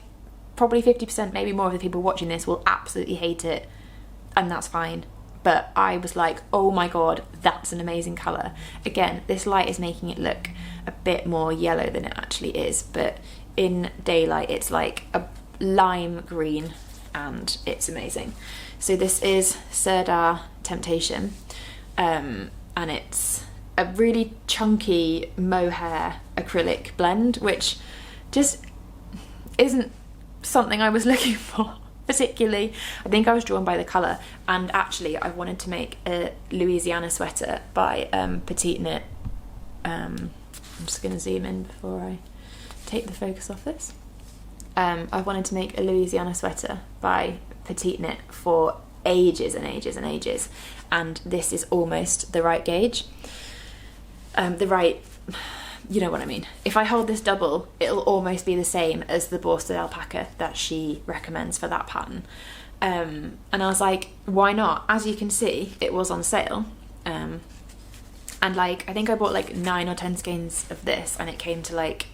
probably 50%, maybe more, of the people watching this will absolutely hate it, and that's fine, but I was like, oh my god, that's an amazing colour. Again, this light is making it look a bit more yellow than it actually is, but in daylight it's like a lime green, and it's amazing. So this is Serdar Temptation, and it's a really chunky mohair acrylic blend, which just isn't something I was looking for particularly. I think I was drawn by the colour, and actually I wanted to make a Louisiana sweater by Petite Knit. I'm just going to zoom in before I take the focus off this. I wanted to make a Louisiana sweater by Petite Knit for ages and ages and ages, and this is almost the right gauge. You know what I mean. If I hold this double, it'll almost be the same as the worsted alpaca that she recommends for that pattern. And I was like, why not? As you can see, it was on sale. And like, I think I bought like 9 or 10 skeins of this, and it came to like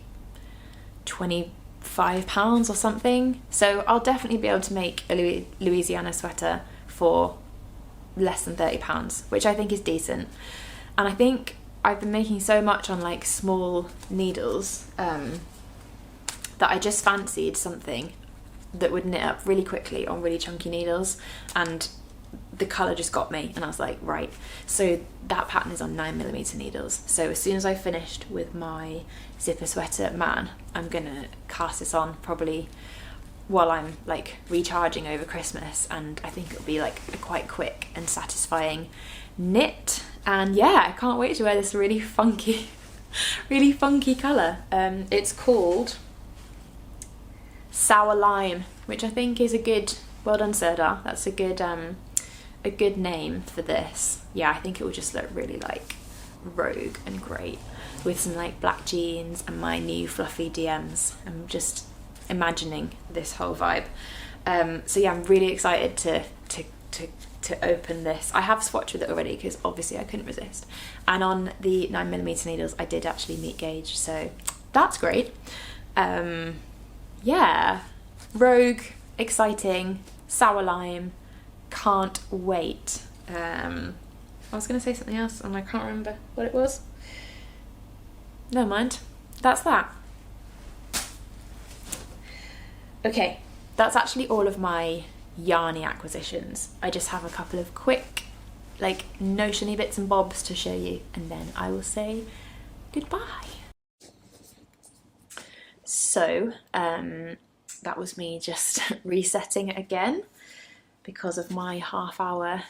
£25 or something. So I'll definitely be able to make a Louisiana sweater for less than £30, which I think is decent. And I think I've been making so much on like small needles that I just fancied something that would knit up really quickly on really chunky needles, and the colour just got me, and I was like, right, so that pattern is on 9mm needles. So as soon as I finished with my zipper sweater man, I'm gonna cast this on probably while I'm like recharging over Christmas, and I think it'll be like a quite quick and satisfying knit. And yeah, I can't wait to wear this really funky colour. It's called Sour Lime, which I think is a good, well done Serdar, that's a good name for this. Yeah, I think it will just look really like rogue and great with some like black jeans and my new fluffy DMs. I'm just imagining this whole vibe. So yeah, I'm really excited to open this. I have swatched with it already because obviously I couldn't resist, and on the 9mm needles I did actually meet gauge, so that's great. Yeah, rogue, exciting, sour lime, can't wait. I was going to say something else and I can't remember what it was. Never mind, that's that. Okay, that's actually all of my yarny acquisitions. I just have a couple of quick like notiony bits and bobs to show you, and then I will say goodbye. So that was me just resetting it again because of my half-hour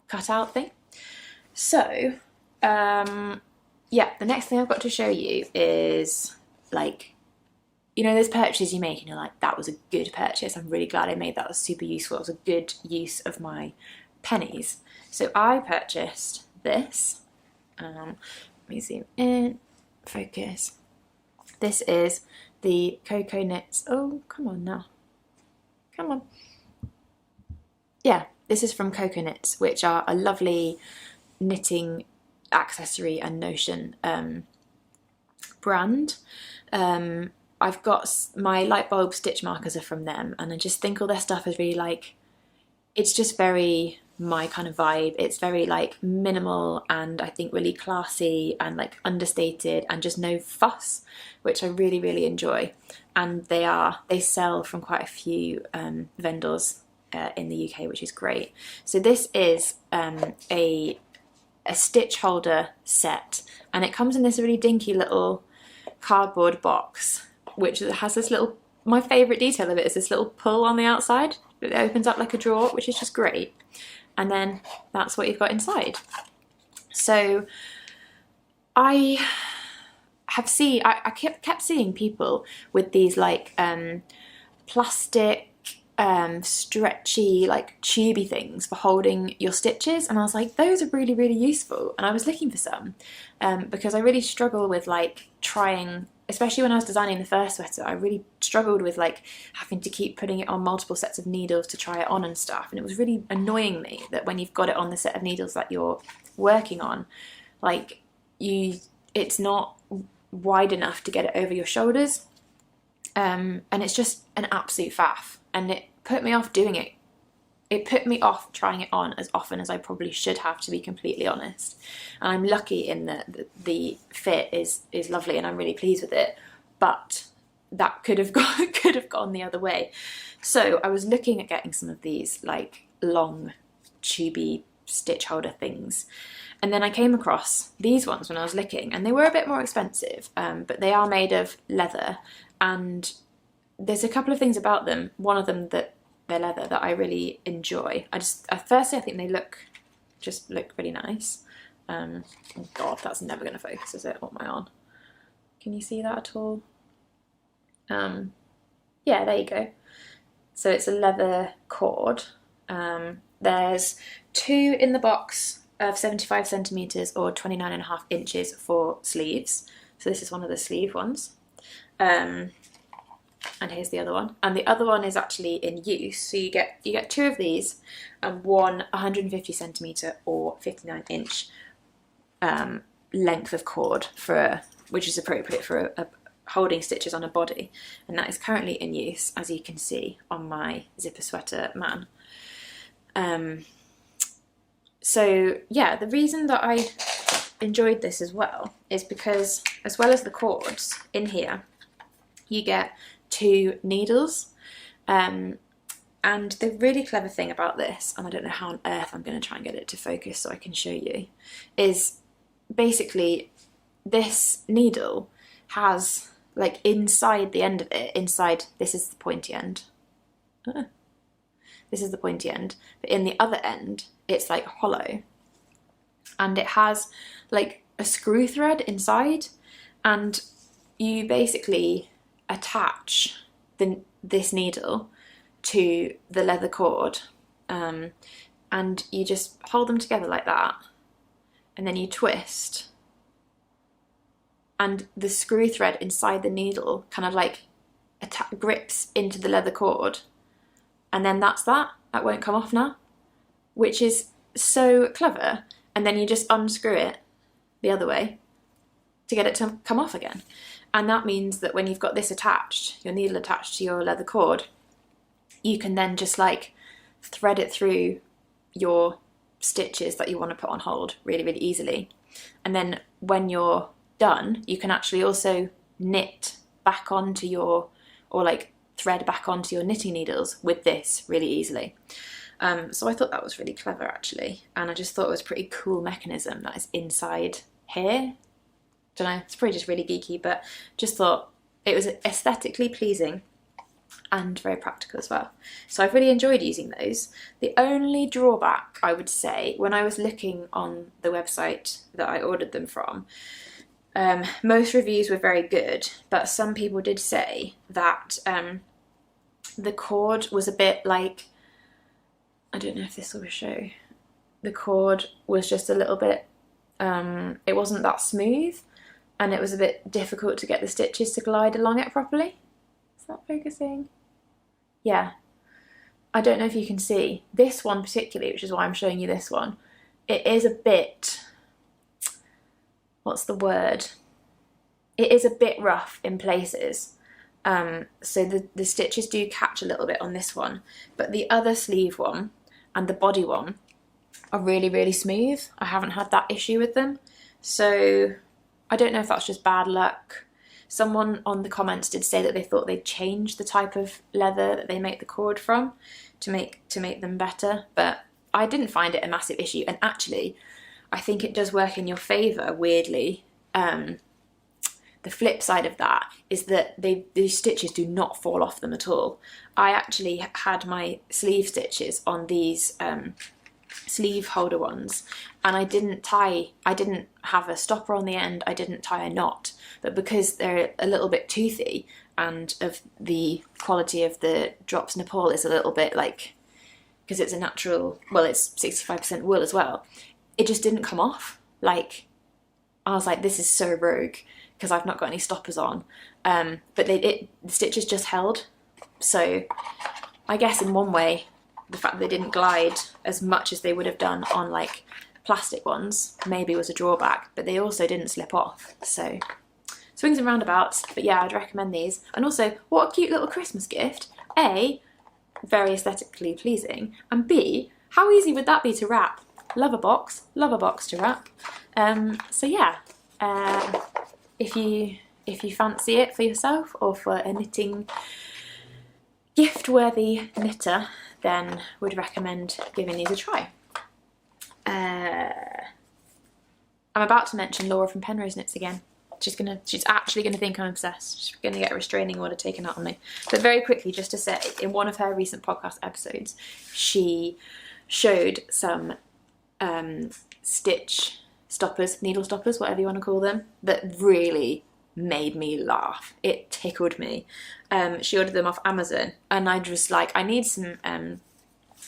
cutout thing. So yeah, the next thing I've got to show you is like, you know those purchases you make and you're like, that was a good purchase, I'm really glad I made that, was super useful, it was a good use of my pennies. So I purchased this, let me zoom in, focus. This is the Cocoa Knits, oh come on now, come on. Yeah, this is from Cocoa Knits, which are a lovely knitting accessory and notion brand. I've got my light bulb stitch markers are from them, and I just think all their stuff is really like, it's just very my kind of vibe. It's very like minimal and I think really classy and like understated and just no fuss, which I really, really enjoy. And they sell from quite a few vendors in the UK, which is great. So this is a stitch holder set, and it comes in this really dinky little cardboard box, which has this little, my favourite detail of it is this little pull on the outside. It opens up like a drawer, which is just great. And then that's what you've got inside. So I kept seeing people with these like plastic stretchy like tubey things for holding your stitches, and I was like, those are really, really useful, and I was looking for some because I really struggle with like trying, especially when I was designing the first sweater, I really struggled with like having to keep putting it on multiple sets of needles to try it on and stuff, and it was really annoying me that when you've got it on the set of needles that you're working on, like it's not wide enough to get it over your shoulders, and it's just an absolute faff, and it put me off doing it. It put me off trying it on as often as I probably should have, to be completely honest. And I'm lucky in that the fit is lovely and I'm really pleased with it, but that could have gone the other way. So I was looking at getting some of these like long tubey stitch holder things, and then I came across these ones when I was looking, and they were a bit more expensive, but they are made of leather, and there's a couple of things about them. One of them, that they're leather, that I really enjoy. Firstly, I think they look really nice. Oh God, that's never going to focus, is it? What am I on? Can you see that at all? Yeah, there you go. So it's a leather cord. There's 2 in the box of 75 centimeters or 29.5 inches for sleeves. So this is one of the sleeve ones. and here's the other one. And the other one is actually in use. So you get two of these and one 150 centimetre or 59 inch length of cord which is appropriate for a holding stitches on a body. And that is currently in use, as you can see on my zipper sweater man. So yeah, the reason that I enjoyed this as well is because, as well as the cords in here, you get 2 needles. And the really clever thing about this, and I don't know how on earth I'm going to try and get it to focus so I can show you, is basically this needle has, like, inside the end of it, this is the pointy end. This is the pointy end, but in the other end, it's like hollow. And it has like a screw thread inside, and you basically attach this needle to the leather cord, and you just hold them together like that, and then you twist, and the screw thread inside the needle kind of like grips into the leather cord, and then that won't come off now, which is so clever. And then you just unscrew it the other way to get it to come off again. And that means that when you've got this attached, your needle attached to your leather cord, you can then just like thread it through your stitches that you want to put on hold really, really easily. And then when you're done, you can actually also knit back onto your, or like thread back onto your knitting needles with this really easily. So I thought that was really clever actually, and I just thought it was a pretty cool mechanism that is inside here. Don't know, it's probably just really geeky, but just thought it was aesthetically pleasing and very practical as well. So I've really enjoyed using those. The only drawback, I would say, when I was looking on the website that I ordered them from, most reviews were very good, but some people did say that the cord was a bit like, I don't know if this will show, the cord was just a little bit, it wasn't that smooth, and it was a bit difficult to get the stitches to glide along it properly. Is that focusing? Yeah. I don't know if you can see. This one particularly, which is why I'm showing you this one, it is a bit, what's the word? It is a bit rough in places. So the stitches do catch a little bit on this one, but the other sleeve one and the body one are really, really smooth. I haven't had that issue with them. So I don't know if that's just bad luck. Someone on the comments did say that they thought they'd changed the type of leather that they make the cord from to make them better, but I didn't find it a massive issue. And actually, I think it does work in your favour, weirdly. The flip side of that is that these stitches do not fall off them at all. I actually had my sleeve stitches on these sleeve holder ones, and I didn't have a stopper on the end, I didn't tie a knot, but because they're a little bit toothy and of the quality of the drops Nepal is a little bit like, because it's a natural, well, it's 65% wool as well, it just didn't come off. Like, I was like, this is so rogue, because I've not got any stoppers on, but the stitches just held. So I guess in one way, the fact that they didn't glide as much as they would have done on like plastic ones maybe was a drawback, but they also didn't slip off. So swings and roundabouts, but yeah, I'd recommend these. And also, what a cute little Christmas gift. A, very aesthetically pleasing, and B, how easy would that be to wrap? Love a box to wrap. So yeah, if you fancy it for yourself or for a knitting gift-worthy knitter, then would recommend giving these a try. I'm about to mention Laura from Penrose Knits again. She's actually gonna think I'm obsessed. She's gonna get a restraining order taken out on me. But very quickly, just to say, in one of her recent podcast episodes, she showed some stitch stoppers, needle stoppers, whatever you want to call them, that really made me laugh. It tickled me. She ordered them off Amazon, and I just like, I need some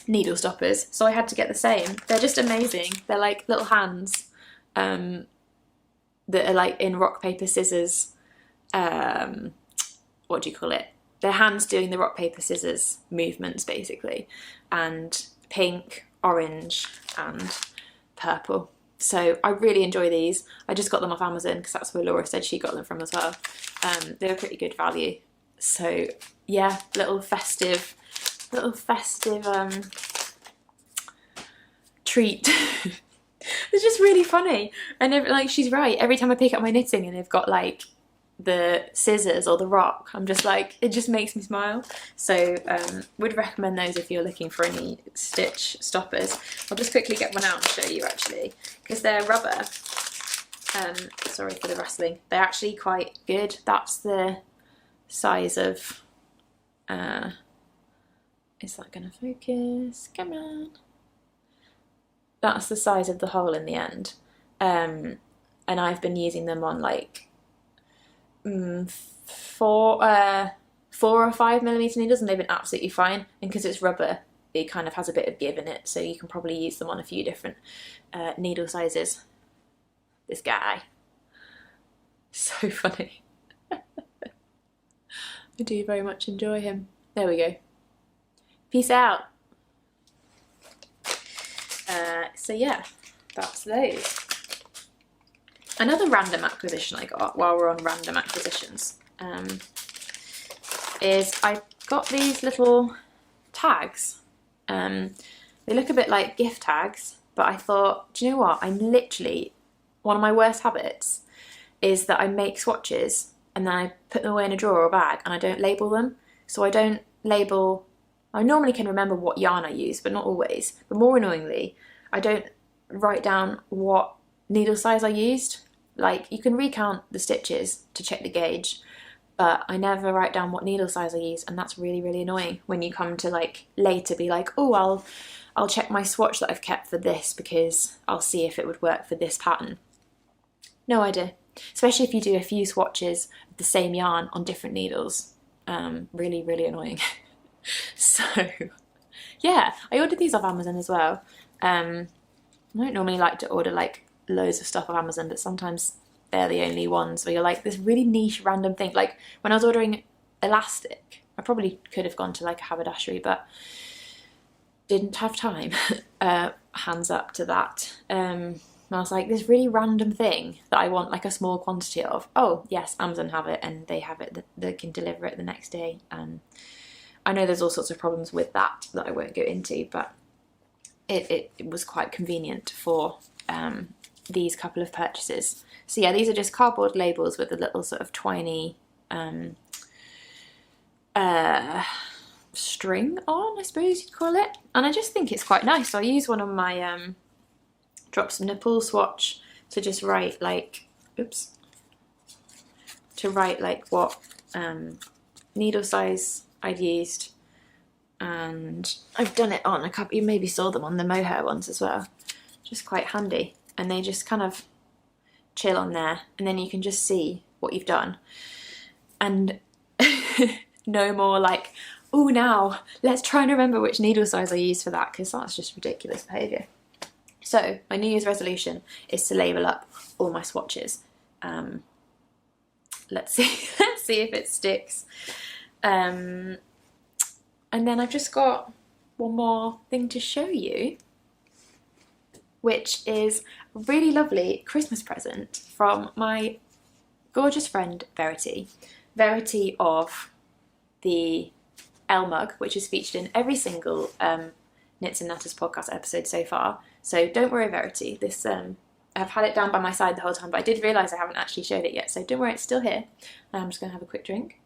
needle stoppers, so I had to get the same. They're just amazing. They're like little hands that are like in rock, paper, scissors, what do you call it? their hands doing the rock, paper, scissors movements basically, and pink, orange and purple. So I really enjoy these. I just got them off Amazon because that's where Laura said she got them from as well. They were pretty good value. So yeah, little festive treat. It's just really funny. And like, she's right. Every time I pick up my knitting and they've got like the scissors or the rock, I'm just like, it just makes me smile. So would recommend those if you're looking for any stitch stoppers. I'll just quickly get one out and show you actually, because they're rubber. Sorry for the rustling. They're actually quite good. That's the size of is that gonna focus? Come on. That's the size of the hole in the end. And I've been using them on like 4 or 5 millimeter needles, and they've been absolutely fine. And because it's rubber, it kind of has a bit of give in it, so you can probably use them on a few different needle sizes. This guy, so funny. I do very much enjoy him. There we go. Peace out. So yeah, that's those. Another random acquisition I got while we're on random acquisitions is I got these little tags. They look a bit like gift tags, but I thought, do you know what? One of my worst habits is that I make swatches and then I put them away in a drawer or bag and I don't label them. So I don't label, I normally can remember what yarn I use, but not always. But more annoyingly, I don't write down what needle size I used. Like, you can recount the stitches to check the gauge, but I never write down what needle size I use, and that's really, really annoying when you come to like later be like, oh, I'll check my swatch that I've kept for this because I'll see if it would work for this pattern. No idea. Especially if you do a few swatches of the same yarn on different needles. Really, really annoying. So yeah, I ordered these off Amazon as well. I don't normally like to order like loads of stuff off Amazon, but sometimes they're the only ones where you're like, this really niche random thing. Like when I was ordering elastic, I probably could have gone to like a haberdashery, but didn't have time. Hands up to that. And I was like, this really random thing that I want like a small quantity of. Oh yes, Amazon have it, and they have it, they can deliver it the next day. I know there's all sorts of problems with that I won't go into, but it was quite convenient for these couple of purchases. So yeah, these are just cardboard labels with a little sort of twiny string on, I suppose you'd call it. And I just think it's quite nice. So I use one on my drops of nipple swatch to just write like, what needle size I'd used. And I've done it on a couple, you maybe saw them on the mohair ones as well. Just quite handy. And they just kind of chill on there, and then you can just see what you've done. And no more like, oh, now let's try and remember which needle size I used for that, because that's just ridiculous behaviour. So my New Year's resolution is to label up all my swatches. Let's see if it sticks. And then I've just got one more thing to show you, which is a really lovely Christmas present from my gorgeous friend Verity. Verity of the L mug, which is featured in every single Knits and Natters podcast episode so far. So don't worry, Verity. This I've had it down by my side the whole time, but I did realise I haven't actually showed it yet. So don't worry, it's still here. I'm just going to have a quick drink.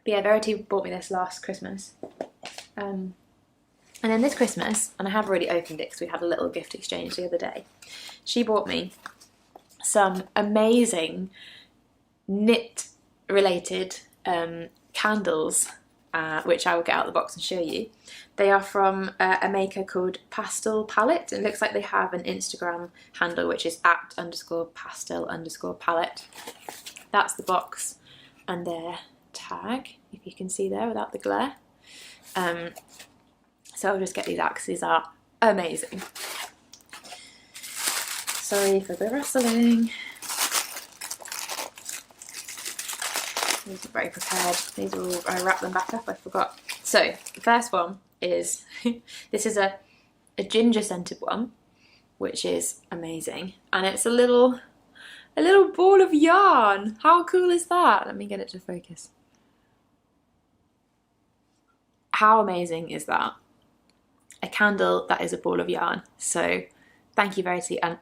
But yeah, Verity bought me this last Christmas. And then this Christmas, and I have already opened it because we had a little gift exchange the other day, she bought me some amazing knit-related candles, which I will get out of the box and show you. They are from a maker called Pastel Palette. It looks like they have an Instagram handle, which is @_pastel_palette. That's the box and their tag, if you can see there without the glare. So I'll just get these out because these are amazing. Sorry for the rustling. These are very prepared. These are all, I wrapped them back up, I forgot. So the first one is, this is a ginger scented one, which is amazing. And it's a little ball of yarn. How cool is that? Let me get it to focus. How amazing is that? A candle that is a ball of yarn. So thank you, Verity. And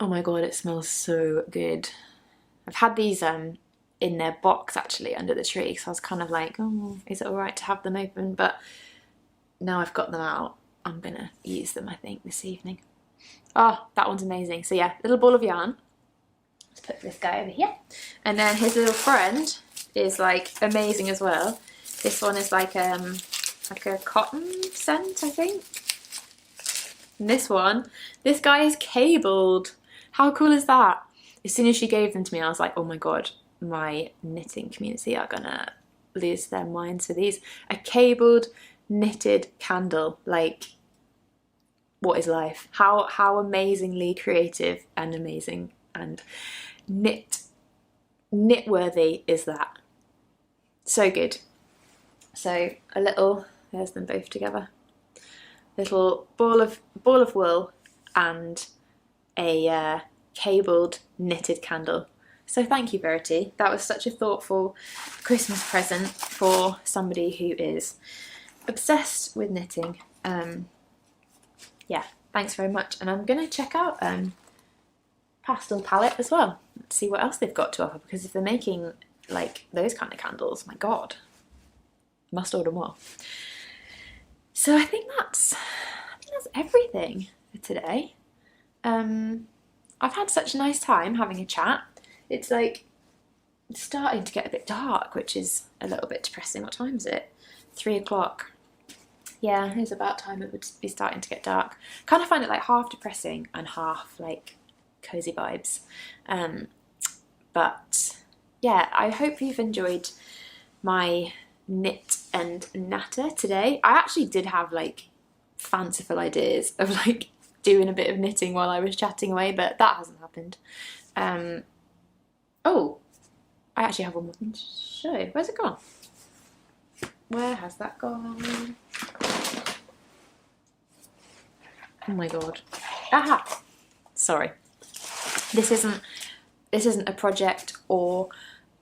oh my god, it smells so good. I've had these in their box actually under the tree, so I was kind of like, oh, is it all right to have them open? But now I've got them out, I'm gonna use them, I think, this evening. Oh, that one's amazing. So yeah, little ball of yarn. Let's put this guy over here. And then his little friend is like amazing as well. This one is like a cotton scent, I think. And this one, this guy is cabled. How cool is that? As soon as she gave them to me, I was like, oh my god, my knitting community are gonna lose their minds for these. A cabled knitted candle, like, what is life? How amazingly creative and amazing and knit-worthy is that? So good. So a little, there's them both together. Little ball of wool and a cabled knitted candle. So thank you, Verity. That was such a thoughtful Christmas present for somebody who is obsessed with knitting. Yeah, thanks very much. And I'm gonna check out Pastel Palette as well. Let's see what else they've got to offer, because if they're making like those kind of candles, my god, must order more. So I think that's everything for today. I've had such a nice time having a chat. It's like it's starting to get a bit dark, which is a little bit depressing. What time is it? 3 o'clock. Yeah, it's about time it would be starting to get dark. Kind of find it like half depressing and half like cozy vibes. But yeah, I hope you've enjoyed my knit and natter today. I actually did have like fanciful ideas of like doing a bit of knitting while I was chatting away, but that hasn't happened. Oh, I actually have one more thing to show. Where's it gone? Where has that gone? Oh my god. Aha! Sorry. This isn't a project or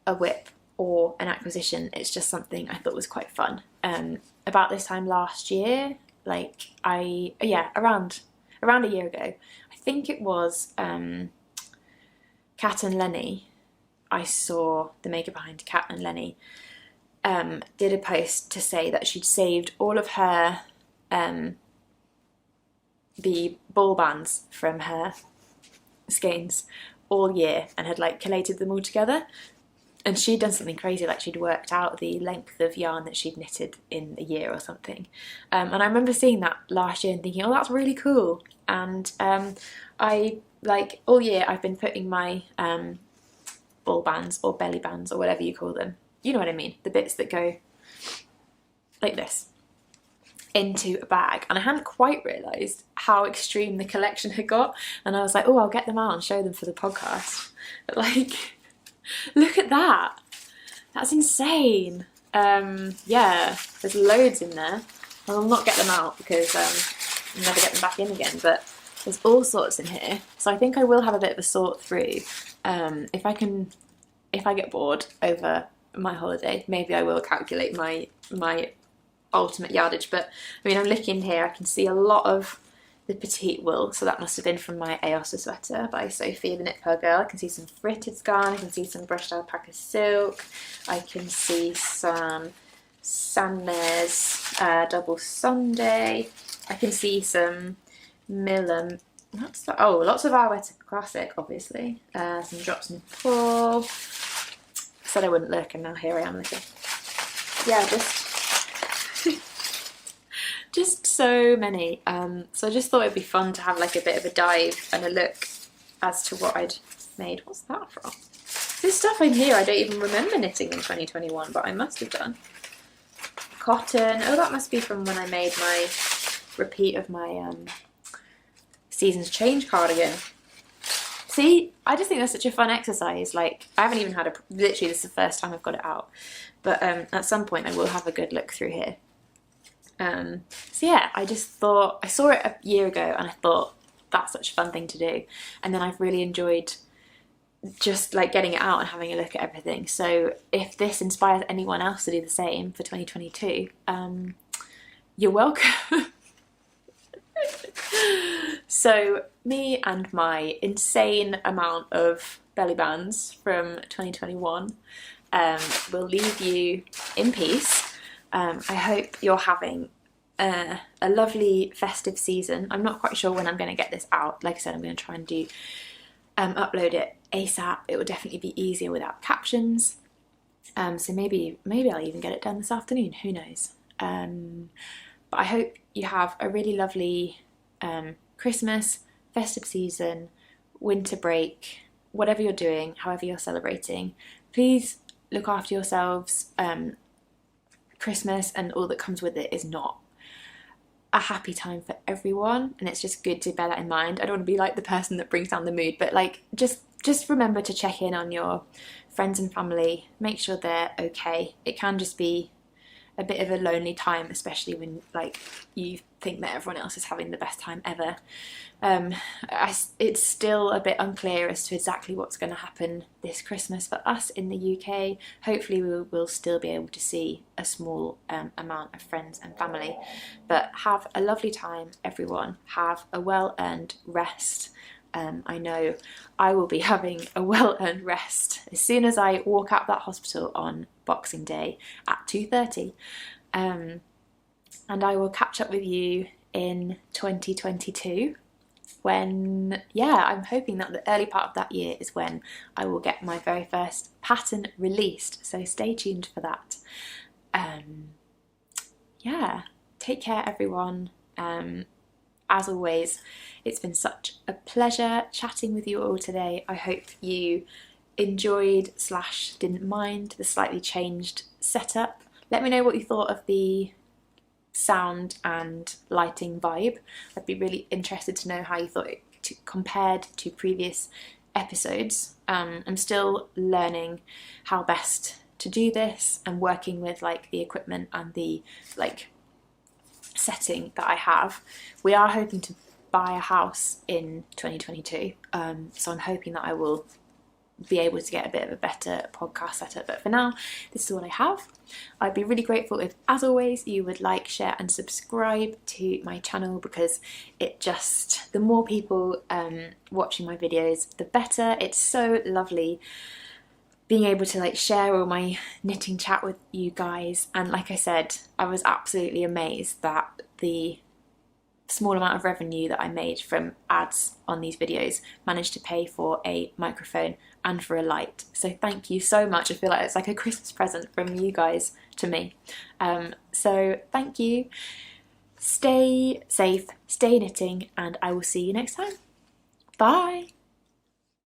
a whip or an acquisition. It's just something I thought was quite fun. About this time last year, like around a year ago, I think it was Kat and Lenny. I saw the maker behind Kat and Lenny did a post to say that she'd saved all of her the ball bands from her skeins all year and had like collated them all together. And she'd done something crazy, like she'd worked out the length of yarn that she'd knitted in a year or something. And I remember seeing that last year and thinking, oh, that's really cool. And I, like, all year I've been putting my ball bands or belly bands or whatever you call them, you know what I mean, the bits that go like this, into a bag. And I hadn't quite realised how extreme the collection had got. And I was like, oh, I'll get them out and show them for the podcast. But like, look at that. That's insane. Yeah, there's loads in there. I'll not get them out because I'll never get them back in again, but there's all sorts in here. So I think I will have a bit of a sort through. If I get bored over my holiday, maybe I will calculate my ultimate yardage. But I mean, I'm looking here, I can see a lot of the petite wool, so that must have been from my Aosta sweater by Sophie, the Knit Pearl Girl. I can see some fritted scarn, I can see some brushed alpaca silk, I can see some Sannes double Sunday, I can see some Milam, what's that? Oh, lots of Arwetta Classic, obviously, some Drops in Paul. Said I wouldn't look, and now here I am looking. Yeah, just so many. So I just thought it'd be fun to have like a bit of a dive and a look as to what I'd made. What's that from? This stuff in here I don't even remember knitting in 2021, but I must have done. Cotton. Oh, that must be from when I made my repeat of my Seasons Change cardigan. See, I just think that's such a fun exercise. Like, I haven't even had literally this is the first time I've got it out. But at some point I will have a good look through here. So yeah, I just thought, I saw it a year ago and I thought that's such a fun thing to do. And then I've really enjoyed just like getting it out and having a look at everything. So if this inspires anyone else to do the same for 2022, you're welcome. So me and my insane amount of belly bands from 2021 will leave you in peace. I hope you're having a lovely festive season. I'm not quite sure when I'm going to get this out. Like I said, I'm going to try and do upload it ASAP. It will definitely be easier without captions. So maybe I'll even get it done this afternoon. Who knows? But I hope you have a really lovely Christmas, festive season, winter break, whatever you're doing, however you're celebrating. Please look after yourselves. Christmas and all that comes with it is not a happy time for everyone, and it's just good to bear that in mind. I don't want to be like the person that brings down the mood, but like just remember to check in on your friends and family, make sure they're okay. It can just be a bit of a lonely time, especially when like you think that everyone else is having the best time ever. It's still a bit unclear as to exactly what's going to happen this Christmas for us in the UK. Hopefully we will still be able to see a small amount of friends and family. But have a lovely time, everyone. Have a well-earned rest. I know I will be having a well-earned rest as soon as I walk out that hospital on Boxing Day at 2:30. And I will catch up with you in 2022 when, yeah, I'm hoping that the early part of that year is when I will get my very first pattern released. So stay tuned for that. Yeah, take care, everyone. As always, it's been such a pleasure chatting with you all today. I hope you enjoyed / didn't mind the slightly changed setup. Let me know what you thought of the sound and lighting vibe. I'd be really interested to know how you thought it compared to previous episodes. I'm still learning how best to do this and working with like the equipment and the like setting that I have. We are hoping to buy a house in 2022, so I'm hoping that I will be able to get a bit of a better podcast setup, but for now this is what I have. I'd be really grateful if, as always, you would like, share and subscribe to my channel, because the more people watching my videos the better. It's so lovely being able to like share all my knitting chat with you guys, and like I said, I was absolutely amazed that the small amount of revenue that I made from ads on these videos managed to pay for a microphone and for a light. So thank you so much. I feel like it's like a Christmas present from you guys to me. So thank you. Stay safe, stay knitting, and I will see you next time. Bye.